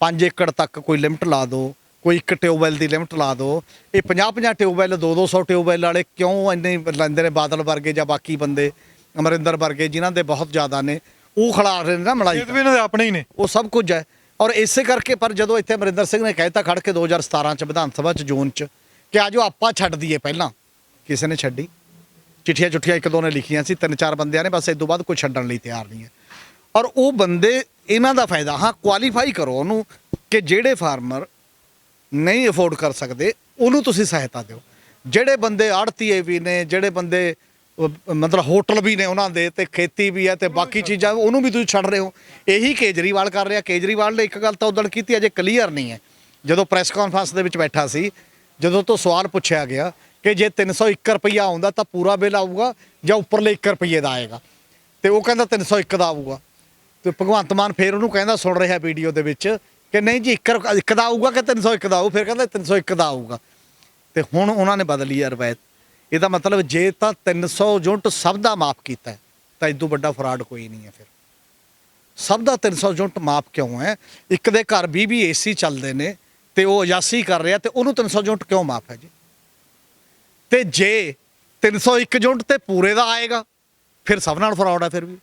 5 ਏਕੜ ਤੱਕ ਕੋਈ ਲਿਮਟ ਲਾ ਦਿਓ, ਕੋਈ ਇੱਕ ਟਿਊਬਵੈੱਲ ਦੀ ਲਿਮਟ ਲਾ ਦਿਓ। ਇਹ 50-50 ਟਿਊਬਵੈੱਲ 200 ਟਿਊਬਵੈੱਲ ਵਾਲੇ ਕਿਉਂ ਇੰਨੇ ਲੈਂਦੇ ਨੇ? ਬਾਦਲ ਵਰਗੇ ਜਾਂ ਬਾਕੀ ਬੰਦੇ, ਅਮਰਿੰਦਰ ਵਰਗੇ ਜਿਨ੍ਹਾਂ ਦੇ ਬਹੁਤ ਜ਼ਿਆਦਾ ਨੇ, ਉਹ ਖਿਲਾ ਰਹੇ ਨੇ ਨਾ ਮਲਾਈ,
ਇਹਨਾਂ ਦੇ ਆਪਣੇ ਹੀ ਨੇ,
ਉਹ ਸਭ ਕੁਝ ਹੈ। ਔਰ ਇਸੇ ਕਰਕੇ ਪਰ ਜਦੋਂ ਇੱਥੇ ਅਮਰਿੰਦਰ ਸਿੰਘ ਨੇ ਕਹਿਤਾ ਖੜ ਕੇ 2017 ਚ ਵਿਧਾਨ ਸਭਾ ਚ ਜੂਨ ਚ ਕਿ ਆਜੋ ਆਪਾਂ ਛੱਡ ਦਈਏ, ਪਹਿਲਾਂ ਕਿਸੇ ਨੇ ਛੱਡੀ? ਚਿੱਠੀਆਂ ਇੱਕ ਦੋ ਨੇ ਲਿਖੀਆਂ ਸੀ, 3-4 ਬੰਦਿਆਂ ਨੇ, ਬਸ ਇਸ ਤੋਂ ਬਾਅਦ ਕੋਈ ਛੱਡਣ ਲਈ ਤਿਆਰ ਨਹੀਂ ਹੈ। ਔਰ ਉਹ ਬੰਦੇ, ਇਹਨਾਂ ਦਾ ਫਾਇਦਾ, ਹਾਂ ਕੁਆਲੀਫਾਈ ਕਰੋ ਉਹਨੂੰ ਕਿ ਜਿਹੜੇ ਫਾਰਮਰ ਨਹੀਂ ਅਫੋਰਡ ਕਰ ਸਕਦੇ ਉਹਨੂੰ ਤੁਸੀਂ ਸਹਾਇਤਾ ਦਿਓ। ਜਿਹੜੇ ਬੰਦੇ ਆੜਤੀਏ ਵੀ ਨੇ, ਜਿਹੜੇ ਬੰਦੇ ਮਤਲਬ ਹੋਟਲ ਵੀ ਨੇ ਉਹਨਾਂ ਦੇ, ਤੇ ਖੇਤੀ ਵੀ ਹੈ, ਤੇ ਬਾਕੀ ਚੀਜ਼ਾਂ, ਉਹਨੂੰ ਵੀ ਤੁਸੀਂ ਛੱਡ ਰਹੇ ਹੋ। ਇਹੀ ਕੇਜਰੀਵਾਲ ਕਰ ਰਿਹਾ। ਕੇਜਰੀਵਾਲ ਨੇ ਇੱਕ ਗੱਲ ਤਾਂ ਉਦੋਂ ਕੀਤੀ, ਅਜੇ ਕਲੀਅਰ ਨਹੀਂ ਹੈ। ਜਦੋਂ ਪ੍ਰੈਸ ਕਾਨਫਰੰਸ ਦੇ ਵਿੱਚ ਬੈਠਾ ਸੀ, ਜਦੋਂ ਤੋਂ ਸਵਾਲ ਪੁੱਛਿਆ ਗਿਆ ਕਿ ਜੇ 301 ਰੁਪਈਆ ਆਉਂਦਾ ਤਾਂ ਪੂਰਾ ਬਿੱਲ ਆਊਗਾ ਜਾਂ ਉੱਪਰਲੇ 1 ਰੁਪਈਏ ਦਾ ਆਏਗਾ, ਤੇ ਉਹ ਕਹਿੰਦਾ 301 ਦਾ ਆਊਗਾ। ਤੇ ਭਗਵੰਤ ਮਾਨ ਫਿਰ ਉਹਨੂੰ ਕਹਿੰਦਾ, ਸੁਣ ਰਿਹਾ ਵੀਡੀਓ ਦੇ ਵਿੱਚ, ਕਿ ਨਹੀਂ ਜੀ 1 ਦਾ ਆਊਗਾ ਕਿ 301 ਦਾ ਆਊ? ਫਿਰ ਕਹਿੰਦਾ 301 ਦਾ ਆਊਗਾ। ਤੇ ਹੁਣ ਉਹਨਾਂ ਨੇ ਬਦਲੀ ਹੈ ਰਵਾਇਤ। ਇਹਦਾ ਮਤਲਬ ਜੇ ਤਾਂ 300 ਯੂਨਿਟ ਸਭ ਦਾ ਮਾਫ ਕੀਤਾ ਹੈ ਤਾਂ ਇਦੋਂ ਵੱਡਾ ਫਰਾਡ ਕੋਈ ਨਹੀਂ ਹੈ। ਫਿਰ ਸਭ ਦਾ 300 ਯੂਨਿਟ ਮਾਫ ਕਿਉਂ ਹੈ? ਇੱਕ ਦੇ ਘਰ 20 ਏਸੀ ਚੱਲਦੇ ਨੇ ਤੇ ਉਹ 81 ਕਰ ਰਿਹਾ, ਤੇ ਉਹਨੂੰ 300 ਯੂਨਿਟ ਕਿਉਂ ਮਾਫ ਹੈ ਜੀ? ਤੇ ਜੇ 301 ਯੂਨਿਟ ਤੇ ਪੂਰੇ ਦਾ ਆਏਗਾ, ਫਿਰ ਸਭ ਨਾਲ ਫਰਾਡ ਹੈ। ਫਿਰ ਵੀ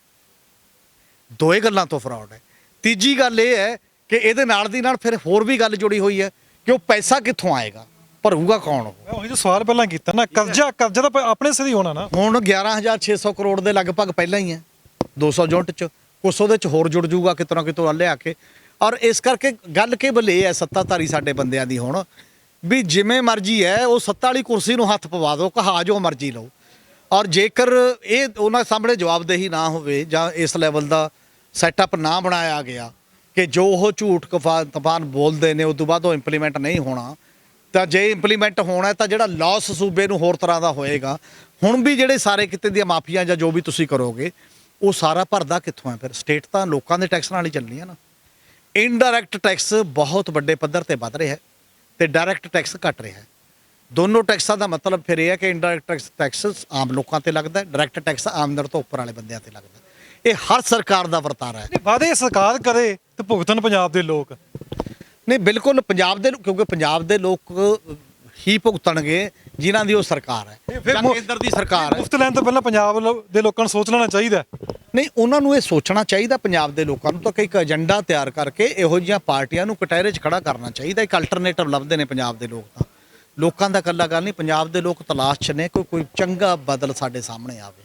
ਦੋਏ ਗੱਲਾਂ ਤੋਂ ਫਰਾਡ ਹੈ। ਤੀਜੀ ਗੱਲ ਇਹ ਹੈ ਕਿ ਇਹਦੇ ਨਾਲ ਦੀ ਨਾਲ ਫਿਰ ਹੋਰ ਵੀ ਗੱਲ ਜੁੜੀ ਹੋਈ ਹੈ ਕਿ ਉਹ ਪੈਸਾ ਕਿੱਥੋਂ ਆਏਗਾ, ਭਰੂਗਾ ਕੌਣ?
ਉਹੀ ਜੋ ਸਵਾਲ ਪਹਿਲਾਂ ਕੀਤਾ ਨਾ, ਕਰਜ਼ਾ ਤਾਂ ਆਪਣੇ ਸਿਰ ਹੀ ਹੋਣਾ ਨਾ।
ਹੁਣ 11,600 ਕਰੋੜ ਦੇ ਲਗਭਗ ਪਹਿਲਾਂ ਹੀ ਹੈ 200 ਯੂਨਿਟ ਚ, ਕੁਛ ਉਹਦੇ ਚ ਹੋਰ ਜੁੜ ਜੂਗਾ ਕਿਤੋਂ ਨਾ ਕਿਤੋਂ ਲਿਆ ਕੇ। ਔਰ ਇਸ ਕਰਕੇ ਗੱਲ ਕੇਵਲ ਇਹ ਹੈ ਸੱਤਾਧਾਰੀ ਸਾਡੇ ਬੰਦਿਆਂ ਦੀ ਹੁਣ, ਵੀ ਜਿਵੇਂ ਮਰਜ਼ੀ ਹੈ ਉਹ ਸੱਤਾ ਵਾਲੀ ਕੁਰਸੀ ਨੂੰ ਹੱਥ ਪਵਾ ਦਿਓ, ਕਹਾ ਜੋ ਮਰਜ਼ੀ ਲਓ। ਔਰ ਜੇਕਰ ਇਹ ਉਹਨਾਂ ਸਾਹਮਣੇ ਜਵਾਬਦੇਹੀ ਨਾ ਹੋਵੇ ਜਾਂ ਇਸ ਲੈਵਲ ਦਾ ਸੈਟਅਪ ਨਾ ਬਣਾਇਆ ਗਿਆ ਕਿ ਜੋ ਉਹ ਝੂਠ ਤੂਫਾਨ ਬੋਲਦੇ ਨੇ ਉਸ ਤੋਂ ਬਾਅਦ ਉਹ ਇੰਪਲੀਮੈਂਟ ਨਹੀਂ ਹੋਣਾ, ਤਾਂ ਜੇ ਇੰਪਲੀਮੈਂਟ ਹੋਣਾ ਤਾਂ ਜਿਹੜਾ ਲਾਸ ਸੂਬੇ ਨੂੰ ਹੋਰ ਤਰ੍ਹਾਂ ਦਾ ਹੋਏਗਾ। ਹੁਣ ਵੀ ਜਿਹੜੇ ਸਾਰੇ ਕਿਤੇ ਦੀਆਂ ਮਾਫੀਆਂ ਜਾਂ ਜੋ ਵੀ ਤੁਸੀਂ ਕਰੋਗੇ, ਉਹ ਸਾਰਾ ਭਰਦਾ ਕਿੱਥੋਂ ਹੈ? ਫਿਰ ਸਟੇਟ ਤਾਂ ਲੋਕਾਂ ਦੇ ਟੈਕਸ ਨਾਲ ਹੀ ਚੱਲਣੀ ਹੈ ਨਾ। ਇਨਡਾਇਰੈਕਟ ਟੈਕਸ ਬਹੁਤ ਵੱਡੇ ਪੱਧਰ ਤੇ ਵੱਧ ਰਿਹਾ ਹੈ ਤੇ ਡਾਇਰੈਕਟ ਟੈਕਸ ਘਟ ਰਿਹਾ ਹੈ। ਦੋਨੋਂ ਟੈਕਸਾਂ ਦਾ ਮਤਲਬ ਫਿਰ ਇਹ ਹੈ ਕਿ ਇਨਡਾਇਰੈਕਟ ਟੈਕਸ ਆਮ ਲੋਕਾਂ ਤੇ ਲੱਗਦਾ ਹੈ, ਡਾਇਰੈਕਟ ਟੈਕਸ ਆਮਦਨ ਤੋਂ ਉੱਪਰ ਵਾਲੇ ਬੰਦਿਆਂ ਤੇ ਲੱਗਦਾ ਹੈ। ਇਹ ਹਰ ਸਰਕਾਰ ਦਾ ਵਰਤਾਰਾ ਹੈ।
ਵਾਅਦੇ ਸਰਕਾਰ ਕਰੇ ਤੇ ਭੁਗਤਣ ਪੰਜਾਬ ਦੇ ਲੋਕ।
ਨਹੀਂ, ਬਿਲਕੁਲ ਪੰਜਾਬ ਦੇ, ਕਿਉਂਕਿ ਪੰਜਾਬ ਦੇ ਲੋਕ ਹੀ ਭੁਗਤਣਗੇ ਜਿਨ੍ਹਾਂ ਦੀ ਉਹ ਸਰਕਾਰ ਹੈ ਜਾਂ ਕੇਂਦਰ ਦੀ ਸਰਕਾਰ ਹੈ।
ਮੁਫਤ ਲੈਣ ਤੋਂ ਪਹਿਲਾਂ ਪੰਜਾਬ ਦੇ ਲੋਕਾਂ ਨੂੰ ਸੋਚ ਲੈਣਾ ਚਾਹੀਦਾ।
ਨਹੀਂ, ਉਹਨਾਂ ਨੂੰ ਇਹ ਸੋਚਣਾ ਚਾਹੀਦਾ ਪੰਜਾਬ ਦੇ ਲੋਕਾਂ ਨੂੰ, ਤਾਂ ਕਿ ਇੱਕ ਏਜੰਡਾ ਤਿਆਰ ਕਰਕੇ ਇਹੋ ਜਿਹੀਆਂ ਪਾਰਟੀਆਂ ਨੂੰ ਕਟਹਿਰੇ 'ਚ ਖੜਾ ਕਰਨਾ ਚਾਹੀਦਾ। ਇੱਕ ਅਲਟਰਨੇਟਿਵ ਲੱਭਦੇ ਨੇ ਪੰਜਾਬ ਦੇ ਲੋਕ। ਤਾਂ ਲੋਕਾਂ ਦਾ ਇਕੱਲਾ ਗੱਲ ਨਹੀਂ, ਪੰਜਾਬ ਦੇ ਲੋਕ ਤਲਾਸ਼ 'ਚ ਨੇ ਕੋਈ ਚੰਗਾ ਬਦਲ ਸਾਡੇ ਸਾਹਮਣੇ ਆਵੇ।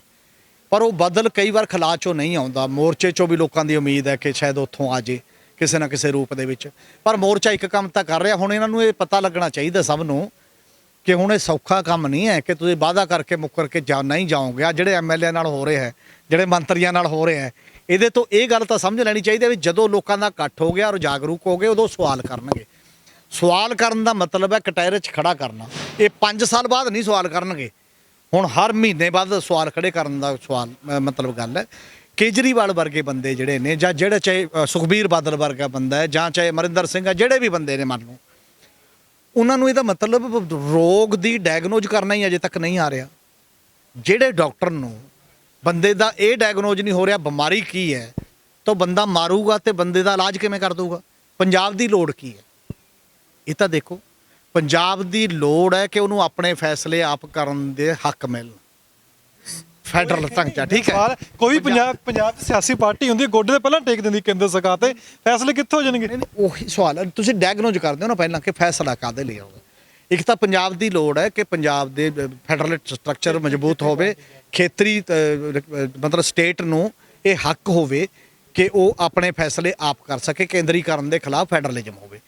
ਪਰ ਉਹ ਬਦਲ ਕਈ ਵਾਰ ਖਲਾ 'ਚੋਂ ਨਹੀਂ ਆਉਂਦਾ। ਮੋਰਚੇ 'ਚੋਂ ਵੀ ਲੋਕਾਂ ਦੀ ਉਮੀਦ ਹੈ ਕਿ ਸ਼ਾਇਦ ਉੱਥੋਂ ਆ ਜੇ ਕਿਸੇ ਨਾ ਕਿਸੇ ਰੂਪ ਦੇ ਵਿੱਚ। ਪਰ ਮੋਰਚਾ ਇੱਕ ਕੰਮ ਤਾਂ ਕਰ ਰਿਹਾ। ਹੁਣ ਇਹਨਾਂ ਨੂੰ ਇਹ ਪਤਾ ਲੱਗਣਾ ਚਾਹੀਦਾ ਸਭ ਨੂੰ ਕਿ ਹੁਣ ਇਹ ਸੌਖਾ ਕੰਮ ਨਹੀਂ ਹੈ ਕਿ ਤੁਸੀਂ ਵਾਅਦਾ ਕਰਕੇ ਮੁੱਕਰ ਕੇ ਨਹੀਂ ਜਾਓਗੇ। ਆ ਜਿਹੜੇ ਐਮਐਲਏ ਨਾਲ ਹੋ ਰਿਹਾ ਹੈ, ਜਿਹੜੇ ਮੰਤਰੀਆਂ ਨਾਲ ਹੋ ਰਿਹਾ ਹੈ, ਇਹਦੇ ਤੋਂ ਇਹ ਗੱਲ ਤਾਂ ਸਮਝ ਲੈਣੀ ਚਾਹੀਦੀ ਹੈ ਵੀ ਜਦੋਂ ਲੋਕਾਂ ਦਾ ਇਕੱਠ ਹੋ ਗਿਆ ਔਰ ਜਾਗਰੂਕ ਹੋ ਗਏ, ਉਦੋਂ ਸਵਾਲ ਕਰਨਗੇ। ਸਵਾਲ ਕਰਨ ਦਾ ਮਤਲਬ ਹੈ ਕਟਹਿਰੇ 'ਚ ਖੜਾ ਕਰਨਾ। ਇਹ 5 ਸਾਲ ਬਾਅਦ ਨਹੀਂ ਸਵਾਲ ਕਰਨਗੇ, ਹੁਣ ਹਰ ਮਹੀਨੇ ਬਾਅਦ ਸਵਾਲ ਖੜੇ ਕਰਨ ਦਾ ਸਵਾਲ ਮਤਲਬ ਗੱਲ ਹੈ। ਕੇਜਰੀਵਾਲ ਵਰਗੇ ਬੰਦੇ ਜਿਹੜੇ ਨੇ, ਜਾਂ ਜਿਹੜਾ ਚਾਹੇ ਸੁਖਬੀਰ ਬਾਦਲ ਵਰਗਾ ਬੰਦਾ ਹੈ, ਜਾਂ ਚਾਹੇ ਅਮਰਿੰਦਰ ਸਿੰਘ ਹੈ, ਜਿਹੜੇ ਵੀ ਬੰਦੇ ਨੇ ਮੰਨ ਲਓ, ਉਹਨਾਂ ਨੂੰ ਇਹਦਾ ਮਤਲਬ ਰੋਗ ਦੀ ਡਾਇਗਨੋਜ਼ ਕਰਨਾ ਹੀ ਅਜੇ ਤੱਕ ਨਹੀਂ ਆ ਰਿਹਾ। ਜਿਹੜੇ ਡਾਕਟਰ ਨੂੰ ਬੰਦੇ ਦਾ ਇਹ ਡਾਇਗਨੋਜ਼ ਨਹੀਂ ਹੋ ਰਿਹਾ ਬਿਮਾਰੀ ਕੀ ਹੈ, ਤਾਂ ਬੰਦਾ ਮਾਰੂਗਾ ਤੇ ਬੰਦੇ ਦਾ ਇਲਾਜ ਕਿਵੇਂ ਕਰ ਦਊਗਾ? ਪੰਜਾਬ ਦੀ ਲੋੜ ਕੀ ਹੈ ਇਹ ਤਾਂ ਦੇਖੋ। ਪੰਜਾਬ ਦੀ ਲੋੜ ਹੈ ਕਿ ਉਹਨੂੰ ਆਪਣੇ ਫੈਸਲੇ ਆਪ ਕਰਨ ਦੇ ਹੱਕ ਮਿਲਣ ਫੈਡਰਲ ਢਾਂਚਾ, ਠੀਕ ਹੈ।
ਕੋਈ ਪੰਜਾਬ ਦੀ ਸਿਆਸੀ ਪਾਰਟੀ ਹੁੰਦੀ ਹੈ, ਗੋਡੇ ਤੇ ਪਹਿਲਾਂ ਟੇਕ ਦਿੰਦੀ ਕੇਂਦਰ ਸਰਕਾਰ ਤੇ, ਫੈਸਲੇ ਕਿੱਥੋਂ ਹੋ ਜਾਣਗੇ?
ਉਹੀ ਸਵਾਲ ਹੈ, ਤੁਸੀਂ ਡਾਇਗਨੋਜ਼ ਕਰਦੇ ਹੋ ਨਾ ਪਹਿਲਾਂ ਕਿ ਫੈਸਲਾ ਕਾਹਦੇ ਲਈ ਆਊਗਾ। ਇੱਕ ਤਾਂ ਪੰਜਾਬ ਦੀ ਲੋੜ ਹੈ ਕਿ ਪੰਜਾਬ ਦੇ ਫੈਡਰਲ ਸਟਰਕਚਰ ਮਜ਼ਬੂਤ ਹੋਵੇ, ਖੇਤਰੀ ਮਤਲਬ ਸਟੇਟ ਨੂੰ ਇਹ ਹੱਕ ਹੋਵੇ ਕਿ ਉਹ ਆਪਣੇ ਫੈਸਲੇ ਆਪ ਕਰ ਸਕੇ, ਕੇਂਦਰੀਕਰਨ ਦੇ ਖਿਲਾਫ ਫੈਡਰਲਿਜ਼ਮ ਹੋਵੇ।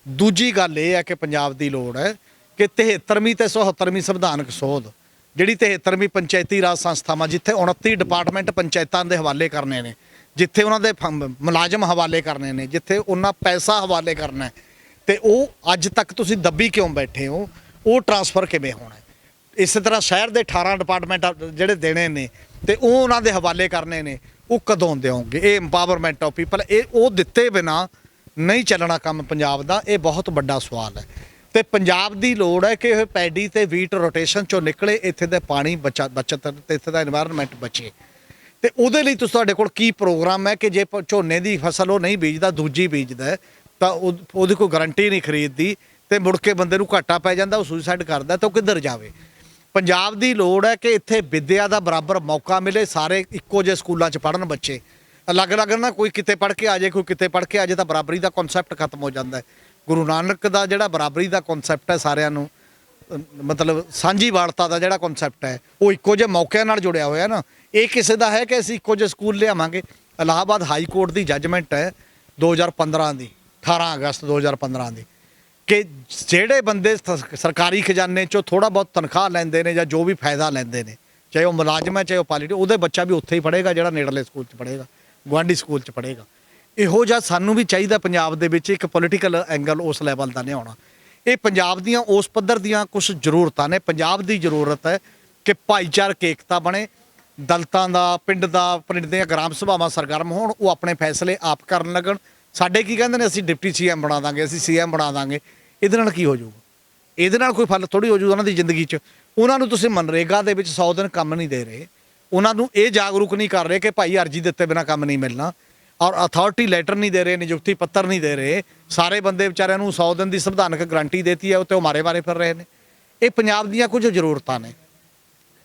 ਦੂਜੀ ਗੱਲ ਇਹ ਹੈ ਕਿ ਪੰਜਾਬ ਦੀ ਲੋੜ ਹੈ ਕਿ 73ਵੀਂ ਤੇ 74ਵੀਂ ਸੰਵਿਧਾਨਕ ਸੋਧ, ਜਿਹੜੀ 73ਵੀਂ ਪੰਚਾਇਤੀ ਰਾਜ ਸੰਸਥਾਵਾਂ, ਜਿੱਥੇ 29 ਡਿਪਾਰਟਮੈਂਟ ਪੰਚਾਇਤਾਂ ਦੇ ਹਵਾਲੇ ਕਰਨੇ ਨੇ, ਜਿੱਥੇ ਉਹਨਾਂ ਦੇ ਮੁਲਾਜ਼ਮ ਹਵਾਲੇ ਕਰਨੇ ਨੇ, ਜਿੱਥੇ ਉਹਨਾਂ ਪੈਸਾ ਹਵਾਲੇ ਕਰਨਾ ਹੈ, ਤੇ ਉਹ ਅੱਜ ਤੱਕ ਤੁਸੀਂ ਦੱਬੀ ਕਿਉਂ ਬੈਠੇ ਹੋ? ਉਹ ਟਰਾਂਸਫਰ ਕਿਵੇਂ ਹੋਣਾ ਹੈ? ਇਸੇ ਤਰ੍ਹਾਂ ਸ਼ਹਿਰ ਦੇ 18 ਡਿਪਾਰਟਮੈਂਟ ਜਿਹੜੇ ਦੇਣੇ ਨੇ ਤੇ ਉਹ ਉਹਨਾਂ ਦੇ ਹਵਾਲੇ ਕਰਨੇ ਨੇ, ਉਹ ਕਦੋਂ ਦਿਓਗੇ? ਇਹ ਇੰਪਾਵਰਮੈਂਟ ਆਫ ਪੀਪਲ, ਇਹ ਉਹ ਦਿੱਤੇ ਬਿਨਾ ਨਹੀਂ ਚੱਲਣਾ ਕੰਮ ਪੰਜਾਬ ਦਾ। ਇਹ ਬਹੁਤ ਵੱਡਾ ਸਵਾਲ ਹੈ ਤੇ ਪੰਜਾਬ ਦੀ ਲੋੜ ਹੈ ਕਿ ਇਹ ਪੈਡੀ ਤੇ ਵੀਟ ਰੋਟੇਸ਼ਨ ਚੋਂ ਨਿਕਲੇ, ਇੱਥੇ ਦੇ ਪਾਣੀ ਬਚਤ ਤੇ ਇੱਥੇ ਦਾ এনवायरमेंट ਬਚੇ। ਤੇ ਉਹਦੇ ਲਈ ਤੁਹਾਡੇ ਕੋਲ ਕੀ ਪ੍ਰੋਗਰਾਮ ਹੈ ਕਿ ਜੇ ਝੋਨੇ ਦੀ ਫਸਲ ਉਹ ਨਹੀਂ ਬੀਜਦਾ, ਦੂਜੀ ਬੀਜਦਾ ਹੈ, ਤਾਂ ਉਹਦੀ ਕੋਈ ਗਰੰਟੀ ਨਹੀਂ ਖਰੀਦਦੀ ਤੇ ਮੁੜ ਕੇ ਬੰਦੇ ਨੂੰ ਘਾਟਾ ਪੈ ਜਾਂਦਾ, ਉਹ ਸੁਸਾਈਡ ਕਰਦਾ, ਤਾਂ ਉਹ ਕਿੱਧਰ ਜਾਵੇ? ਪੰਜਾਬ ਦੀ ਲੋੜ ਹੈ ਕਿ ਇੱਥੇ ਵਿੱਦਿਆ ਦਾ ਬਰਾਬਰ ਮੌਕਾ ਮਿਲੇ, ਸਾਰੇ ਇੱਕੋ ਜਿਹੇ ਸਕੂਲਾਂ 'ਚ ਪੜ੍ਹਨ ਬੱਚੇ, ਅਲੱਗ-ਅਲੱਗ ਨਾ ਕੋਈ ਕਿਤੇ ਪੜ੍ਹ ਕੇ ਆ ਜਾਏ, ਕੋਈ ਕਿਤੇ ਪੜ੍ਹ ਕੇ ਆ ਜਾਏ, ਤਾਂ ਬਰਾਬਰੀ ਦਾ ਕਨਸੈਪਟ ਖਤਮ ਹੋ ਜਾਂਦਾ ਹੈ। ਗੁਰੂ ਨਾਨਕ ਦਾ ਜਿਹੜਾ ਬਰਾਬਰੀ ਦਾ ਕਨਸੈਪਟ ਹੈ, ਸਾਰਿਆਂ ਨੂੰ ਮਤਲਬ ਸਾਂਝੀ ਵਾਰਤਾ ਦਾ ਜਿਹੜਾ ਕਨਸੈਪਟ ਹੈ, ਉਹ ਇੱਕੋ ਜਿਹੇ ਮੌਕਿਆਂ ਨਾਲ ਜੁੜਿਆ ਹੋਇਆ ਨਾ। ਇਹ ਕਿਸੇ ਦਾ ਹੈ ਕਿ ਅਸੀਂ ਇੱਕੋ ਜਿਹੇ ਸਕੂਲ ਲਿਆਵਾਂਗੇ? ਇਲਾਹਾਬਾਦ ਹਾਈ ਕੋਰਟ ਦੀ ਜੱਜਮੈਂਟ ਹੈ 2015 ਦੀ, 18 ਅਗਸਤ 2015 ਦੀ, ਕਿ ਜਿਹੜੇ ਬੰਦੇ ਸਰਕਾਰੀ ਖਜ਼ਾਨੇ 'ਚੋਂ ਥੋੜ੍ਹਾ ਬਹੁਤ ਤਨਖਾਹ ਲੈਂਦੇ ਨੇ ਜਾਂ ਜੋ ਵੀ ਫਾਇਦਾ ਲੈਂਦੇ ਨੇ, ਚਾਹੇ ਉਹ ਮੁਲਾਜ਼ਮ ਹੈ ਚਾਹੇ ਉਹ ਪਾਲਿਟੀ, ਉਹਦੇ ਬੱਚਾ ਵੀ ਉੱਥੇ ਹੀ ਪੜ੍ਹੇਗਾ ਜਿਹੜਾ ਨੇੜਲੇ ਸਕੂਲ 'ਚ ਪੜ੍ਹੇਗਾ, ਗੁਆਂਢੀ ਸਕੂਲ 'ਚ ਪੜ੍ਹੇਗਾ। ਇਹੋ ਜਿਹਾ ਸਾਨੂੰ ਵੀ ਚਾਹੀਦਾ ਪੰਜਾਬ ਦੇ ਵਿੱਚ ਇੱਕ ਪੋਲੀਟੀਕਲ ਐਂਗਲ ਉਸ ਲੈਵਲ ਦਾ ਲਿਆਉਣਾ। ਇਹ ਪੰਜਾਬ ਦੀਆਂ ਉਸ ਪੱਧਰ ਦੀਆਂ ਕੁਝ ਜ਼ਰੂਰਤਾਂ ਨੇ। ਪੰਜਾਬ ਦੀ ਜ਼ਰੂਰਤ ਹੈ ਕਿ ਭਾਈਚਾਰਕ ਏਕਤਾ ਬਣੇ, ਦਲਤਾਂ ਦਾ, ਪਿੰਡ ਦੀਆਂ ਗ੍ਰਾਮ ਸਭਾਵਾਂ ਸਰਗਰਮ ਹੋਣ, ਉਹ ਆਪਣੇ ਫੈਸਲੇ ਆਪ ਕਰਨ ਲੱਗਣ। ਸਾਡੇ ਕੀ ਕਹਿੰਦੇ ਨੇ, ਅਸੀਂ ਡਿਪਟੀ ਸੀਐਮ ਬਣਾ ਦਾਂਗੇ, ਅਸੀਂ ਸੀਐਮ ਬਣਾ ਦਾਂਗੇ। ਇਹਦੇ ਨਾਲ ਕੀ ਹੋ ਜਾਊਗਾ? ਇਹਦੇ ਨਾਲ ਕੋਈ ਫਲ ਥੋੜ੍ਹੀ ਹੋ ਜਾਊਗਾ ਉਹਨਾਂ ਦੀ ਜ਼ਿੰਦਗੀ 'ਚ। ਉਹਨਾਂ ਨੂੰ ਤੁਸੀਂ ਮਨਰੇਗਾ ਦੇ ਵਿੱਚ 100 ਦਿਨ ਕੰਮ ਨਹੀਂ ਦੇ ਰਹੇ, ਉਹਨਾਂ ਨੂੰ ਇਹ ਜਾਗਰੂਕ ਨਹੀਂ ਕਰ ਰਹੇ ਕਿ ਭਾਈ ਅਰਜੀ ਦਿੱਤੇ ਬਿਨਾਂ ਕੰਮ ਨਹੀਂ ਮਿਲਣਾ, ਔਰ ਅਥਾਰਟੀ ਲੈਟਰ ਨਹੀਂ ਦੇ ਰਹੇ, ਨਿਯੁਕਤੀ ਪੱਤਰ ਨਹੀਂ ਦੇ ਰਹੇ। ਸਾਰੇ ਬੰਦੇ ਵਿਚਾਰਿਆਂ ਨੂੰ 100 ਦਿਨ ਦੀ ਸੰਵਿਧਾਨਕ ਗਰੰਟੀ ਦੇਤੀ ਹੈ, ਉੱਤੇ ਉਹ ਮਾਰੇ ਫਿਰ ਰਹੇ ਨੇ। ਇਹ ਪੰਜਾਬ ਦੀਆਂ ਕੁਝ ਜ਼ਰੂਰਤਾਂ ਨੇ।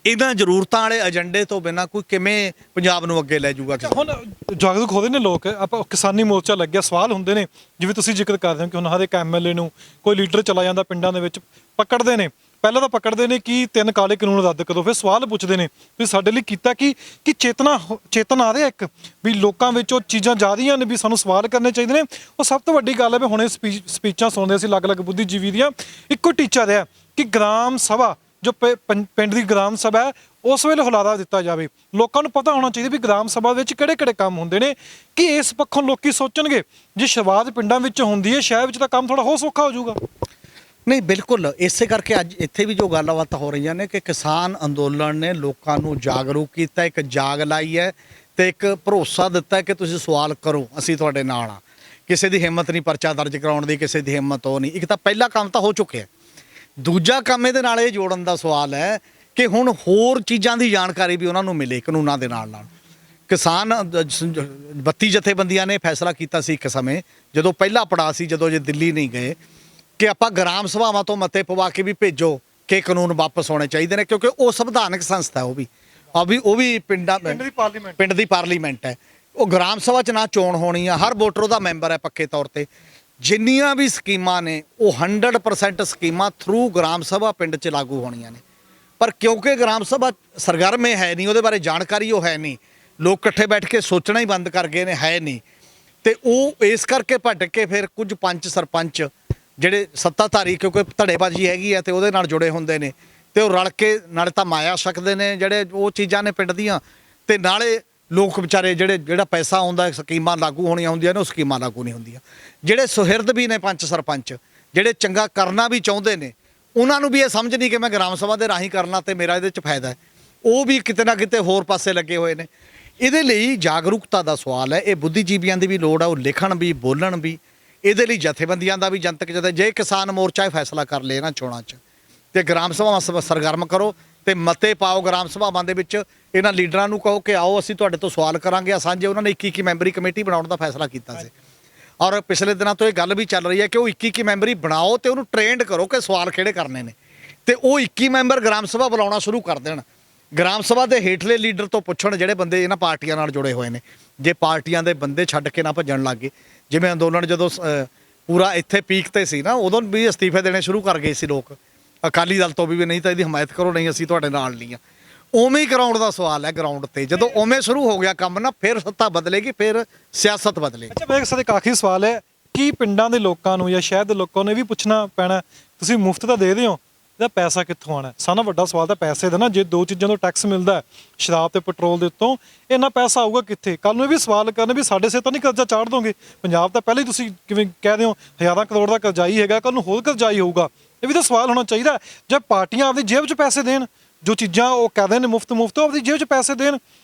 ਇਹਨਾਂ ਜ਼ਰੂਰਤਾਂ ਵਾਲੇ ਏਜੰਡੇ ਤੋਂ ਬਿਨਾਂ ਕੋਈ ਕਿਵੇਂ ਪੰਜਾਬ ਨੂੰ ਅੱਗੇ ਲੈ ਜਾਊਗਾ?
ਹੁਣ ਜਾਗਰੂਕ ਹੋ ਰਹੇ ਨੇ ਲੋਕ, ਆਪਾਂ ਕਿਸਾਨੀ ਮੋਰਚਾ ਲੱਗਿਆ, ਸਵਾਲ ਹੁੰਦੇ ਨੇ, ਜਿਵੇਂ ਤੁਸੀਂ ਜ਼ਿਕਰ ਕਰਦੇ ਹੋ ਕਿ ਹੁਣ ਹਰ ਇੱਕ ਐਮਐਲਏ ਨੂੰ ਕੋਈ ਲੀਡਰ ਚਲਾ ਜਾਂਦਾ ਪਿੰਡਾਂ ਦੇ ਵਿੱਚ, ਪਕੜਦੇ ਨੇ। ਪਹਿਲਾਂ ਤਾਂ ਪਕੜਦੇ ਨੇ ਕਿ 3 ਕਾਲੇ ਕਾਨੂੰਨ ਰੱਦ ਕਰੋ, ਫਿਰ ਸਵਾਲ ਪੁੱਛਦੇ ਨੇ ਵੀ ਸਾਡੇ ਲਈ ਕੀਤਾ ਕਿ ਚੇਤਨ ਆ ਰਿਹਾ ਇੱਕ ਵੀ ਲੋਕਾਂ ਵਿੱਚ ਉਹ ਚੀਜ਼ਾਂ ਜਾ ਰਹੀਆਂ ਨੇ ਵੀ ਸਾਨੂੰ ਸਵਾਲ ਕਰਨੇ ਚਾਹੀਦੇ ਨੇ। ਉਹ ਸਭ ਤੋਂ ਵੱਡੀ ਗੱਲ ਹੈ ਵੀ ਹੁਣੇ ਸਪੀਚਾਂ ਸੁਣਦੇ ਸੀ ਅਲੱਗ-ਅਲੱਗ ਬੁੱਧੀਜੀਵੀ ਦੀਆਂ, ਇੱਕੋ ਟੀਚਾ ਰਿਹਾ ਕਿ ਗ੍ਰਾਮ ਸਭਾ ਜੋ ਪਿੰਡ ਦੀ ਗ੍ਰਾਮ ਸਭਾ ਹੈ ਉਸ ਵੇਲੇ ਹੁਲਾਰਾ ਦਿੱਤਾ ਜਾਵੇ। ਲੋਕਾਂ ਨੂੰ ਪਤਾ ਹੋਣਾ ਚਾਹੀਦਾ ਵੀ ਗ੍ਰਾਮ ਸਭਾ ਵਿੱਚ ਕਿਹੜੇ-ਕਿਹੜੇ ਕੰਮ ਹੁੰਦੇ ਨੇ, ਕਿ ਇਸ ਪੱਖੋਂ ਲੋਕੀ ਸੋਚਣਗੇ ਜੇ ਸ਼ੁਰੂਆਤ ਪਿੰਡਾਂ ਵਿੱਚ ਹੁੰਦੀ ਹੈ, ਸ਼ਹਿਰ ਵਿੱਚ ਤਾਂ ਕੰਮ ਥੋੜਾ ਹੋਰ ਸੌਖਾ ਹੋ ਜਾਊਗਾ।
ਨਹੀਂ, ਬਿਲਕੁਲ। ਇਸੇ ਕਰਕੇ ਅੱਜ ਇੱਥੇ ਵੀ ਜੋ ਗੱਲਬਾਤਾਂ ਹੋ ਰਹੀਆਂ ਨੇ ਕਿ ਕਿਸਾਨ ਅੰਦੋਲਨ ਨੇ ਲੋਕਾਂ ਨੂੰ ਜਾਗਰੂਕ ਕੀਤਾ, ਇੱਕ ਜਾਗ ਲਾਈ ਹੈ ਤੇ ਇੱਕ ਭਰੋਸਾ ਦਿੱਤਾ ਕਿ ਤੁਸੀਂ ਸਵਾਲ ਕਰੋ, ਅਸੀਂ ਤੁਹਾਡੇ ਨਾਲ ਆ। ਕਿਸੇ ਦੀ ਹਿੰਮਤ ਨਹੀਂ ਪਰਚਾ ਦਰਜ ਕਰਾਉਣ ਦੀ, ਕਿਸੇ ਦੀ ਹਿੰਮਤ ਉਹ ਨਹੀਂ। ਇੱਕ ਤਾਂ ਪਹਿਲਾ ਕੰਮ ਤਾਂ ਹੋ ਚੁੱਕਿਆ, ਦੂਜਾ ਕੰਮ ਇਹਦੇ ਨਾਲ ਇਹ ਜੋੜਨ ਦਾ ਸਵਾਲ ਹੈ ਕਿ ਹੁਣ ਹੋਰ ਚੀਜ਼ਾਂ ਦੀ ਜਾਣਕਾਰੀ ਵੀ ਉਹਨਾਂ ਨੂੰ ਮਿਲੇ ਕਾਨੂੰਨਾਂ ਦੇ ਨਾਲ। ਕਿਸਾਨ 32 ਜਥੇਬੰਦੀਆਂ ਨੇ ਫੈਸਲਾ ਕੀਤਾ ਸੀ ਇੱਕ ਸਮੇਂ, ਜਦੋਂ ਪਹਿਲਾ ਪੜਾਅ ਸੀ, ਜਦੋਂ ਜੇ ਦਿੱਲੀ ਨਹੀਂ ਗਏ, ਕਿ ਆਪਾਂ ਗ੍ਰਾਮ ਸਭਾਵਾਂ ਤੋਂ ਮਤੇ ਪਵਾ ਕੇ ਵੀ ਭੇਜੋ ਕਿ ਕਾਨੂੰਨ ਵਾਪਸ ਹੋਣੇ ਚਾਹੀਦੇ ਨੇ, ਕਿਉਂਕਿ ਉਹ ਸੰਵਿਧਾਨਕ ਸੰਸਥਾ, ਉਹ ਵੀ ਪਿੰਡ ਦੀ ਪਾਰਲੀਮੈਂਟ ਹੈ। ਉਹ ਗ੍ਰਾਮ ਸਭਾ 'ਚ ਨਾ ਚੋਣ ਹੋਣੀ ਆ, ਹਰ ਵੋਟਰ ਉਹਦਾ ਮੈਂਬਰ ਹੈ ਪੱਕੇ ਤੌਰ ਤੇ। ਜਿੰਨੀਆਂ ਵੀ ਸਕੀਮਾਂ ਨੇ ਉਹ 100% ਸਕੀਮਾਂ ਥਰੂ ਗ੍ਰਾਮ ਸਭਾ ਪਿੰਡ 'ਚ ਲਾਗੂ ਹੋਣੀਆਂ ਨੇ। ਪਰ ਕਿਉਂਕਿ ਗ੍ਰਾਮ ਸਭਾ ਸਰਗਰਮ ਹੈ ਨਹੀਂ, ਉਹਦੇ ਬਾਰੇ ਜਾਣਕਾਰੀ ਉਹ ਹੈ ਨਹੀਂ, ਲੋਕ ਇਕੱਠੇ ਬੈਠ ਕੇ ਸੋਚਣਾ ਹੀ ਬੰਦ ਕਰ ਗਏ ਨੇ, ਹੈ ਨਹੀਂ। ਤੇ ਉਹ ਇਸ ਕਰਕੇ ਭਟਕ ਕੇ ਫਿਰ ਕੁਝ ਪੰਚ ਸਰਪੰਚ ਜਿਹੜੇ ਸੱਤਾਧਾਰੀ, ਕਿਉਂਕਿ ਧੜੇਬਾਜ਼ੀ ਹੈਗੀ ਹੈ ਤੇ ਉਹਦੇ ਨਾਲ ਜੁੜੇ ਹੁੰਦੇ ਨੇ, ਤੇ ਉਹ ਰਲ ਕੇ ਨਾਲੇ ਤਾਂ ਮਾਇਆ ਛਕਦੇ ਨੇ ਜਿਹੜੇ ਉਹ ਚੀਜ਼ਾਂ ਨੇ ਪਿੰਡ ਦੀਆਂ, ਤੇ ਨਾਲੇ ਲੋਕ ਵਿਚਾਰੇ ਜਿਹੜਾ ਪੈਸਾ ਆਉਂਦਾ, ਸਕੀਮਾਂ ਲਾਗੂ ਹੋਣੀਆਂ ਹੁੰਦੀਆਂ ਨੇ, ਉਹ ਸਕੀਮਾਂ ਲਾਗੂ ਨਹੀਂ ਹੁੰਦੀਆਂ। ਜਿਹੜੇ ਸੁਹਿਰਦ ਵੀ ਨੇ ਪੰਚ ਸਰਪੰਚ, ਜਿਹੜੇ ਚੰਗਾ ਕਰਨਾ ਵੀ ਚਾਹੁੰਦੇ ਨੇ, ਉਹਨਾਂ ਨੂੰ ਵੀ ਇਹ ਸਮਝ ਨਹੀਂ ਕਿ ਮੈਂ ਗ੍ਰਾਮ ਸਭਾ ਦੇ ਰਾਹੀਂ ਕਰਨਾ ਤੇ ਮੇਰਾ ਇਹਦੇ 'ਚ ਫਾਇਦਾ ਹੈ, ਉਹ ਵੀ ਕਿਤੇ ਨਾ ਕਿਤੇ ਹੋਰ ਪਾਸੇ ਲੱਗੇ ਹੋਏ ਨੇ। ਇਹਦੇ ਲਈ ਜਾਗਰੂਕਤਾ ਦਾ ਸਵਾਲ ਹੈ। ਇਹ ਬੁੱਧੀਜੀਵੀਆਂ ਦੀ ਵੀ ਲੋੜ ਹੈ, ਉਹ ਲਿਖਣ ਵੀ, ਬੋਲਣ ਵੀ, ਇਹਦੇ ਲਈ ਜਥੇਬੰਦੀਆਂ ਦਾ ਵੀ ਜਨਤਕ ਜੇ ਕਿਸਾਨ ਮੋਰਚਾ ਇਹ ਫੈਸਲਾ ਕਰ ਲੇ ਇਹਨਾਂ ਚੋਣਾਂ 'ਚ ਤੇ ਗ੍ਰਾਮ ਸਭਾਵਾਂ ਸਰਗਰਮ ਕਰੋ ਤੇ ਮਤੇ ਪਾਓ ਗ੍ਰਾਮ ਸਭਾਵਾਂ ਦੇ ਵਿੱਚ, ਇਹਨਾਂ ਲੀਡਰਾਂ ਨੂੰ ਕਹੋ ਕਿ ਆਓ ਅਸੀਂ ਤੁਹਾਡੇ ਤੋਂ ਸਵਾਲ ਕਰਾਂਗੇ। ਸਾਂਝੇ ਉਹਨਾਂ ਨੇ 21 ਮੈਂਬਰੀ ਕਮੇਟੀ ਬਣਾਉਣ ਦਾ ਫੈਸਲਾ ਕੀਤਾ ਸੀ ਔਰ ਪਿਛਲੇ ਦਿਨਾਂ ਤੋਂ ਇਹ ਗੱਲ ਵੀ ਚੱਲ ਰਹੀ ਹੈ ਕਿ ਉਹ 21 ਮੈਂਬਰੀ ਬਣਾਓ ਤੇ ਉਹਨੂੰ ਟ੍ਰੇਨਡ ਕਰੋ ਕਿ ਸਵਾਲ ਕਿਹੜੇ ਕਰਨੇ ਨੇ ਤੇ ਉਹ 21 ਮੈਂਬਰ ਗ੍ਰਾਮ ਸਭਾ ਬੁਲਾਉਣਾ ਸ਼ੁਰੂ ਕਰ ਦੇਣ। ਗ੍ਰਾਮ ਸਭਾ ਦੇ ਹੇਠਲੇ ਲੀਡਰ ਤੋਂ ਪੁੱਛਣ ਜਿਹੜੇ ਬੰਦੇ ਇਹਨਾਂ ਪਾਰਟੀਆਂ ਨਾਲ ਜੁੜੇ ਹੋਏ ਨੇ, ਜੇ ਪਾਰਟੀਆਂ ਦੇ ਬੰਦੇ ਛੱਡ ਕੇ ਨਾ ਭੱਜਣ ਲੱਗ ਗਏ, ਜਿਵੇਂ ਅੰਦੋਲਨ ਜਦੋਂ ਪੂਰਾ ਇੱਥੇ ਪੀਕ ਤੇ ਸੀ ਨਾ, ਉਦੋਂ ਵੀ ਅਸਤੀਫੇ ਦੇਣੇ ਸ਼ੁਰੂ ਕਰ ਗਏ ਸੀ ਲੋਕ ਅਕਾਲੀ ਦਲ ਤੋਂ ਵੀ ਨਹੀਂ ਤਾਂ ਇਹਦੀ ਹਮਾਇਤ ਕਰੋ, ਨਹੀਂ ਅਸੀਂ ਤੁਹਾਡੇ ਨਾਲ ਨਹੀਂ ਆ। ਉਵੇਂ ਹੀ ਗਰਾਊਂਡ ਦਾ ਸਵਾਲ ਹੈ ਗਰਾਊਂਡ ਤੇ, ਜਦੋਂ ਉਵੇਂ ਸ਼ੁਰੂ ਹੋ ਗਿਆ ਕੰਮ ਨਾ ਫਿਰ ਸੱਤਾ ਬਦਲੇਗੀ, ਫਿਰ ਸਿਆਸਤ ਬਦਲੇਗੀ।
ਅੱਛਾ, ਮੇਰੇ ਸਾਡੇ ਇੱਕ ਆਖਰੀ ਸਵਾਲ ਹੈ ਕਿ ਪਿੰਡਾਂ ਦੇ ਲੋਕਾਂ ਨੂੰ ਜਾਂ ਸ਼ਹਿਰ ਦੇ ਲੋਕਾਂ ਨੂੰ ਇਹ ਵੀ ਪੁੱਛਣਾ ਪੈਣਾ, ਤੁਸੀਂ ਮੁਫਤ ਤਾਂ ਦੇ ਰਹੇ ਹੋ, ਇਹਦਾ ਪੈਸਾ ਕਿੱਥੋਂ ਆਣਾ? ਸਾਰਾ ਵੱਡਾ ਸਵਾਲ ਤਾਂ ਪੈਸੇ ਦਾ ਨਾ। ਜੇ ਦੋ ਚੀਜ਼ਾਂ ਤੋਂ ਟੈਕਸ ਮਿਲਦਾ ਹੈ, ਸ਼ਰਾਬ ਤੇ ਪੈਟਰੋਲ ਦੇ ਉੱਤੋਂ, ਇੰਨਾ ਪੈਸਾ ਆਊਗਾ ਕਿੱਥੇ? ਕੱਲ ਨੂੰ ਇਹ ਵੀ ਸਵਾਲ ਕਰਨ ਵੀ ਸਾਡੇ ਸਿਰ ਤਾਂ ਨਹੀਂ ਕਰਜ਼ਾ ਚਾੜ ਦੋਗੇ, ਪੰਜਾਬ ਤਾਂ ਪਹਿਲਾਂ ਹੀ ਤੁਸੀਂ ਕਿਵੇਂ ਕਹਿ ਰਹੇ ਹੋ ਹਜ਼ਾਰਾਂ ਕਰੋੜ ਦਾ ਕਰਜ਼ਾਈ ਹੈਗਾ, ਕੱਲ ਨੂੰ ਹੋਰ ਕਰਜ਼ਾਈ ਹੋਊਗਾ। ਇਹ ਵੀ ਤਾਂ ਸਵਾਲ ਹੋਣਾ ਚਾਹੀਦਾ। ਜੇ ਪਾਰਟੀਆਂ ਆਪਣੀ ਜੇਬ 'ਚ ਪੈਸੇ ਦੇਣ, ਜੋ ਚੀਜ਼ਾਂ ਉਹ ਕਹਿੰਦੇ ਨੇ ਮੁਫਤ ਉਹ ਆਪਣੀ ਜੇਬ 'ਚ ਪੈਸੇ ਦੇਣ,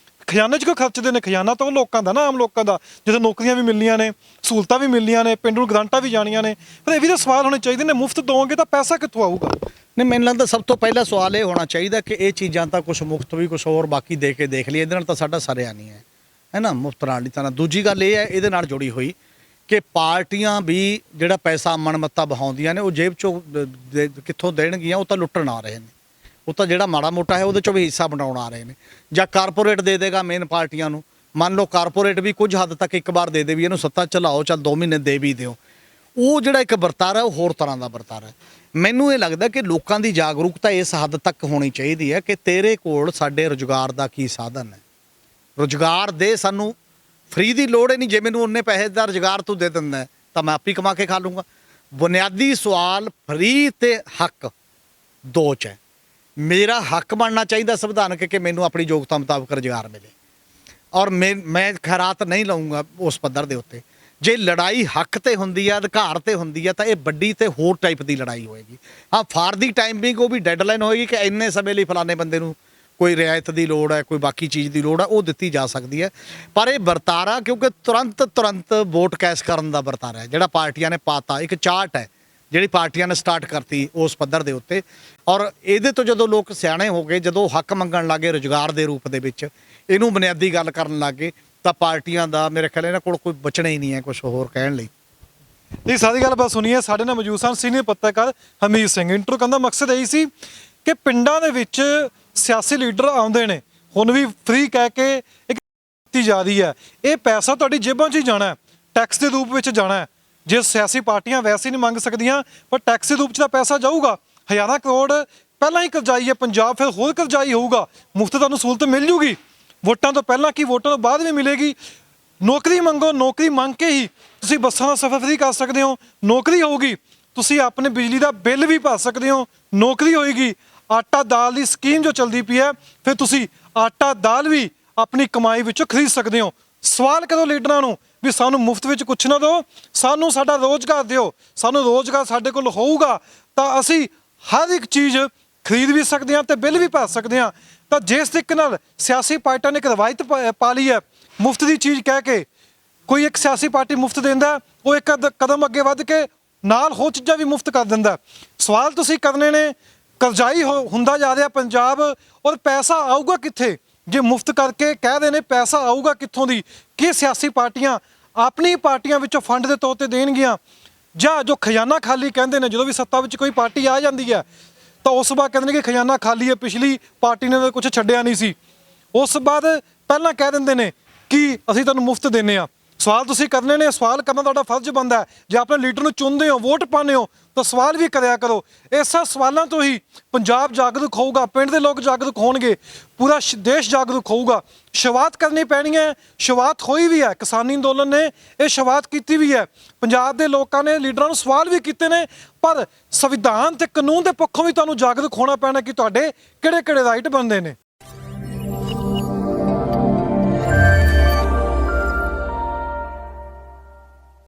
ਖਜ਼ਾਨੇ 'ਚ ਕਿਉਂ ਖਰਚਦੇ ਨੇ? ਖਜ਼ਾਨਾ ਤਾਂ ਉਹ ਲੋਕਾਂ ਦਾ ਨਾ, ਆਮ ਲੋਕਾਂ ਦਾ, ਜਦੋਂ ਨੌਕਰੀਆਂ ਵੀ ਮਿਲਣੀਆਂ ਨੇ, ਸਹੂਲਤਾਂ ਵੀ ਮਿਲਣੀਆਂ ਨੇ, ਪਿੰਡ ਨੂੰ ਗ੍ਰਾਂਟਾਂ ਵੀ ਜਾਣੀਆਂ ਨੇ। ਪਰ ਇਹ ਵੀ ਤਾਂ ਸਵਾਲ ਹੋਣੇ ਚਾਹੀਦੇ ਨੇ, ਮੁਫਤ ਦੋਗੇ ਤਾਂ ਪੈਸਾ ਕਿੱਥੋਂ ਆਊਗਾ?
ਨਹੀਂ, ਮੈਨੂੰ ਲੱਗਦਾ ਸਭ ਤੋਂ ਪਹਿਲਾ ਸਵਾਲ ਇਹ ਹੋਣਾ ਚਾਹੀਦਾ ਕਿ ਇਹ ਚੀਜ਼ਾਂ ਤਾਂ ਕੁਝ ਮੁਫਤ ਵੀ ਕੁਝ ਹੋਰ ਬਾਕੀ ਦੇ ਕੇ ਦੇਖ ਲਈ, ਇਹਦੇ ਨਾਲ ਤਾਂ ਸਾਡਾ ਸਰਿਆ ਨਹੀਂ ਹੈ ਨਾ, ਮੁਫਤ ਨਾਲ ਨਹੀਂ ਤਾਂ। ਦੂਜੀ ਗੱਲ ਇਹ ਹੈ ਇਹਦੇ ਨਾਲ ਜੁੜੀ ਹੋਈ ਕਿ ਪਾਰਟੀਆਂ ਵੀ ਜਿਹੜਾ ਪੈਸਾ ਮਨਮੱਤਾ ਬਹਾਉਂਦੀਆਂ ਨੇ ਉਹ ਜੇਬ 'ਚੋਂ ਕਿੱਥੋਂ ਦੇਣਗੀਆਂ? ਉਹ ਤਾਂ ਲੁੱਟਣ ਆ ਰਹੇ ਨੇ, ਉਹ ਤਾਂ ਜਿਹੜਾ ਮਾੜਾ ਮੋਟਾ ਹੈ ਉਹਦੇ 'ਚੋਂ ਵੀ ਹਿੱਸਾ ਬਣਾਉਣ ਆ ਰਹੇ ਨੇ। ਜਾਂ ਕਾਰਪੋਰੇਟ ਦੇ ਦੇਗਾ ਮੇਨ ਪਾਰਟੀਆਂ ਨੂੰ, ਮੰਨ ਲਓ ਕਾਰਪੋਰੇਟ ਵੀ ਕੁਝ ਹੱਦ ਤੱਕ ਇੱਕ ਵਾਰ ਦੇ ਦੇ ਵੀ ਇਹਨੂੰ ਸੱਤਾ ਚਲਾਓ, ਚੱਲ 2 ਮਹੀਨੇ ਦੇ ਵੀ ਦਿਓ, ਉਹ ਜਿਹੜਾ ਇੱਕ ਵਰਤਾਰਾ ਉਹ ਹੋਰ ਤਰ੍ਹਾਂ ਦਾ ਵਰਤਾਰਾ ਹੈ। ਮੈਨੂੰ ਇਹ ਲੱਗਦਾ ਕਿ ਲੋਕਾਂ ਦੀ ਜਾਗਰੂਕਤਾ ਇਸ ਹੱਦ ਤੱਕ ਹੋਣੀ ਚਾਹੀਦੀ ਹੈ ਕਿ ਤੇਰੇ ਕੋਲ ਸਾਡੇ ਰੁਜ਼ਗਾਰ ਦਾ ਕੀ ਸਾਧਨ ਹੈ, ਰੁਜ਼ਗਾਰ ਦੇ, ਸਾਨੂੰ ਫ੍ਰੀ ਦੀ ਲੋੜ ਹੀ ਨਹੀਂ। ਜੇ ਮੈਨੂੰ ਉਨੇ ਪੈਸੇ ਦਾ ਰੁਜ਼ਗਾਰ ਤੂੰ ਦੇ ਦਿੰਦਾ ਤਾਂ ਮੈਂ ਆਪ ਹੀ ਕਮਾ ਕੇ ਖਾ ਲੂੰਗਾ। ਬੁਨਿਆਦੀ ਸਵਾਲ ਫ੍ਰੀ ਤੇ ਹੱਕ ਦੋ 'ਚ ਹੈ। ਮੇਰਾ ਹੱਕ ਬਣਨਾ ਚਾਹੀਦਾ ਸੰਵਿਧਾਨਕ ਕਿ ਮੈਨੂੰ ਆਪਣੀ ਯੋਗਤਾ ਮੁਤਾਬਕ ਰੁਜ਼ਗਾਰ ਮਿਲੇ ਔਰ ਮੈਂ ਖੈਰਾਤ ਨਹੀਂ ਲਊਂਗਾ ਉਸ ਪੱਧਰ ਦੇ ਉੱਤੇ। ਜੇ ਲੜਾਈ ਹੱਕ ਤੇ ਹੁੰਦੀ ਆ, ਅਧਿਕਾਰ ਤੇ ਹੁੰਦੀ ਆ, ਤਾਂ ਇਹ ਵੱਡੀ ਤੇ ਹੋਰ ਟਾਈਪ ਦੀ ਲੜਾਈ ਹੋਏਗੀ। ਹਾਂ, ਫਾਰ ਦੀ ਟਾਈਮਿੰਗ ਉਹ ਵੀ ਡੈਡਲਾਈਨ ਹੋਏਗੀ ਕਿ ਇੰਨੇ ਸਮੇਂ ਲਈ ਫਲਾਣੇ ਬੰਦੇ ਨੂੰ ਕੋਈ ਰਿਆਇਤ ਦੀ ਲੋੜ ਹੈ, ਕੋਈ ਬਾਕੀ ਚੀਜ਼ ਦੀ ਲੋੜ ਹੈ, ਉਹ ਦਿੱਤੀ ਜਾ ਸਕਦੀ ਹੈ। ਪਰ ਇਹ ਵਰਤਾਰਾ ਕਿਉਂਕਿ ਤੁਰੰਤ ਵੋਟ ਕੈਸ਼ ਕਰਨ ਦਾ ਵਰਤਾਰਾ ਹੈ ਜਿਹੜਾ ਪਾਰਟੀਆਂ ਨੇ ਪਾਤਾ, ਇੱਕ ਚਾਰਟ ਹੈ ਜਿਹੜੀ ਪਾਰਟੀਆਂ ਨੇ ਸਟਾਰਟ ਕਰਤੀ ਉਸ ਪੱਧਰ ਦੇ ਉੱਤੇ। ਔਰ ਇਹਦੇ ਤੋਂ ਜਦੋਂ ਲੋਕ ਸਿਆਣੇ ਹੋ ਗਏ, ਜਦੋਂ ਹੱਕ ਮੰਗਣ ਲੱਗੇ ਰੁਜ਼ਗਾਰ ਦੇ ਰੂਪ ਦੇ ਵਿੱਚ, ਇਹਨੂੰ ਬੁਨਿਆਦੀ ਗੱਲ ਕਰਨ ਲੱਗੇ, ਤਾਂ ਪਾਰਟੀਆਂ ਦਾ ਮੇਰੇ ਖਿਆਲ ਇਹਨਾਂ ਕੋਲ ਕੋਈ ਬਚਣਾ ਹੀ ਨਹੀਂ ਹੈ ਕੁਝ ਹੋਰ ਕਹਿਣ ਲਈ।
ਇਹ ਸਾਰੀ ਗੱਲ ਬਸ ਸੁਣੀਏ। ਸਾਡੇ ਨਾਲ ਮੌਜੂਦ ਸਨ ਸੀਨੀਅਰ ਪੱਤਰਕਾਰ ਹਮੀਦ ਸਿੰਘ। ਇੰਟਰਵਿਊ ਕਰਨ ਦਾ ਮਕਸਦ ਇਹੀ ਸੀ ਕਿ ਪਿੰਡਾਂ ਦੇ ਵਿੱਚ ਸਿਆਸੀ ਲੀਡਰ ਆਉਂਦੇ ਨੇ, ਹੁਣ ਵੀ ਫ੍ਰੀ ਕਹਿ ਕੇ ਇੱਕ ਕੀਤੀ ਜਾ ਰਹੀ ਹੈ, ਇਹ ਪੈਸਾ ਤੁਹਾਡੀ ਜੇਬਾਂ 'ਚ ਹੀ ਜਾਣਾ, ਟੈਕਸ ਦੇ ਰੂਪ ਵਿੱਚ ਜਾਣਾ। ਜੇ ਸਿਆਸੀ ਪਾਰਟੀਆਂ ਵੈਸੇ ਨਹੀਂ ਮੰਗ ਸਕਦੀਆਂ, ਪਰ ਟੈਕਸ ਦੇ ਰੂਪ 'ਚ ਤਾਂ ਪੈਸਾ ਜਾਊਗਾ। ਹਜ਼ਾਰਾਂ ਕਰੋੜ ਪਹਿਲਾਂ ਹੀ ਕਰਜ਼ਾਈ ਹੈ ਪੰਜਾਬ, ਫਿਰ ਹੋਰ ਕਰਜ਼ਾਈ ਹੋਊਗਾ। ਮੁਫਤ ਤੁਹਾਨੂੰ ਸਹੂਲਤ ਮਿਲ ਜੂਗੀ, ਵੋਟਾਂ ਤੋਂ ਪਹਿਲਾਂ ਕੀ ਵੋਟਾਂ ਤੋਂ ਬਾਅਦ ਵੀ ਮਿਲੇਗੀ। ਨੌਕਰੀ ਮੰਗੋ, ਨੌਕਰੀ ਮੰਗ ਕੇ ਹੀ ਤੁਸੀਂ ਬੱਸਾਂ ਦਾ ਸਫ਼ਰ ਫ੍ਰੀ ਕਰ ਸਕਦੇ ਹੋ, ਨੌਕਰੀ ਹੋਊਗੀ। ਤੁਸੀਂ ਆਪਣੇ ਬਿਜਲੀ ਦਾ ਬਿੱਲ ਵੀ ਭਰ ਸਕਦੇ ਹੋ, ਨੌਕਰੀ ਹੋਏਗੀ। ਆਟਾ ਦਾਲ ਦੀ ਸਕੀਮ ਜੋ ਚੱਲਦੀ ਪਈ ਹੈ, ਫਿਰ ਤੁਸੀਂ ਆਟਾ ਦਾਲ ਵੀ ਆਪਣੀ ਕਮਾਈ ਵਿੱਚੋਂ ਖਰੀਦ ਸਕਦੇ ਹੋ। ਸਵਾਲ ਕਰੋ ਲੀਡਰਾਂ ਨੂੰ ਵੀ ਸਾਨੂੰ ਮੁਫਤ ਵਿੱਚ ਕੁਛ ਨਾ ਦਿਓ, ਸਾਨੂੰ ਸਾਡਾ ਰੋਜ਼ਗਾਰ ਦਿਓ। ਸਾਨੂੰ ਰੋਜ਼ਗਾਰ ਸਾਡੇ ਕੋਲ ਹੋਊਗਾ ਤਾਂ ਅਸੀਂ ਹਰ ਇੱਕ ਚੀਜ਼ ਖਰੀਦ ਵੀ ਸਕਦੇ ਹਾਂ ਤੇ ਬਿੱਲ ਵੀ ਭਰ ਸਕਦੇ ਹਾਂ। ਤਾਂ ਜਿਸ ਤਰੀਕੇ ਨਾਲ ਸਿਆਸੀ ਪਾਰਟੀਆਂ ਨੇ ਇੱਕ ਰਵਾਇਤ ਪਾ ਲਈ ਹੈ ਮੁਫਤ ਦੀ ਚੀਜ਼ ਕਹਿ ਕੇ, ਕੋਈ ਇੱਕ ਸਿਆਸੀ ਪਾਰਟੀ ਮੁਫਤ ਦਿੰਦਾ, ਉਹ ਇੱਕ ਕਦਮ ਅੱਗੇ ਵੱਧ ਕੇ ਨਾਲ ਹੋਰ ਚੀਜ਼ਾਂ ਵੀ ਮੁਫਤ ਕਰ ਦਿੰਦਾ। ਸਵਾਲ ਤੁਸੀਂ ਕਰਨੇ ਨੇ, ਕਰਜ਼ਾਈ ਹੁੰਦਾ ਜਾ ਰਿਹਾ ਪੰਜਾਬ, ਔਰ ਪੈਸਾ ਆਊਗਾ ਕਿੱਥੇ? ਜੇ ਮੁਫਤ ਕਰਕੇ ਕਹਿ ਰਹੇ ਨੇ ਪੈਸਾ ਆਊਗਾ ਕਿੱਥੋਂ ਦੀ? ਕੀ ਸਿਆਸੀ ਪਾਰਟੀਆਂ ਆਪਣੀ ਪਾਰਟੀਆਂ ਵਿੱਚੋਂ ਫੰਡ ਦੇ ਤੌਰ ਤੇ ਦੇਣਗੀਆਂ, ਜਾਂ ਜੋ ਖਜ਼ਾਨਾ ਖਾਲੀ ਕਹਿੰਦੇ ਨੇ, ਜਦੋਂ ਵੀ ਸੱਤਾ ਵਿੱਚ ਕੋਈ ਪਾਰਟੀ ਆ ਜਾਂਦੀ ਹੈ ਤਾਂ ਉਸ ਤੋਂ ਬਾਅਦ ਕਹਿੰਦੇ ਨੇ ਕਿ ਖਜ਼ਾਨਾ ਖਾਲੀ ਹੈ, ਪਿਛਲੀ ਪਾਰਟੀ ਨੇ ਤਾਂ ਕੁਝ ਛੱਡਿਆ ਨਹੀਂ ਸੀ। ਉਸ ਤੋਂ ਬਾਅਦ ਪਹਿਲਾਂ ਕਹਿ ਦਿੰਦੇ ਨੇ ਕਿ ਅਸੀਂ ਤੁਹਾਨੂੰ ਮੁਫਤ ਦਿੰਦੇ ਹਾਂ। ਸਵਾਲ ਤੁਸੀਂ ਕਰਨੇ ਨੇ, ਸਵਾਲ ਕਰਨਾ ਤੁਹਾਡਾ ਫਰਜ਼ ਬਣਦਾ ਹੈ। ਜੇ ਆਪਣੇ ਲੀਡਰ ਨੂੰ ਚੁਣਦੇ ਹੋ, ਵੋਟ ਪਾਉਂਦੇ ਹੋ, ਤਾਂ ਸਵਾਲ ਵੀ ਕਰਿਆ ਕਰੋ। ਇਸੇ ਸਵਾਲਾਂ ਤੋਂ ਹੀ ਪੰਜਾਬ ਜਾਗਰੂਕ ਹੋਊਗਾ, ਪਿੰਡ ਦੇ ਲੋਕ ਜਾਗਰੂਕ ਹੋਣਗੇ, ਪੂਰਾ ਦੇਸ਼ ਜਾਗਰੂਕ ਹੋਊਗਾ। ਸ਼ੁਰੂਆਤ ਕਰਨੀ ਪੈਣੀ ਹੈ, ਸ਼ੁਰੂਆਤ ਹੋਈ ਵੀ ਹੈ, ਕਿਸਾਨੀ ਅੰਦੋਲਨ ਨੇ ਇਹ ਸ਼ੁਰੂਆਤ ਕੀਤੀ ਵੀ ਹੈ। ਪੰਜਾਬ ਦੇ ਲੋਕਾਂ ਨੇ ਲੀਡਰਾਂ ਨੂੰ ਸਵਾਲ ਵੀ ਕੀਤੇ ਨੇ, ਪਰ ਸੰਵਿਧਾਨ ਤੇ ਕਾਨੂੰਨ ਦੇ ਪੱਖੋਂ ਵੀ ਤੁਹਾਨੂੰ ਜਾਗਰੂਕ ਹੋਣਾ ਪੈਣਾ ਕਿ ਤੁਹਾਡੇ ਕਿਹੜੇ-ਕਿਹੜੇ ਰਾਈਟ ਬਣਦੇ ਨੇ।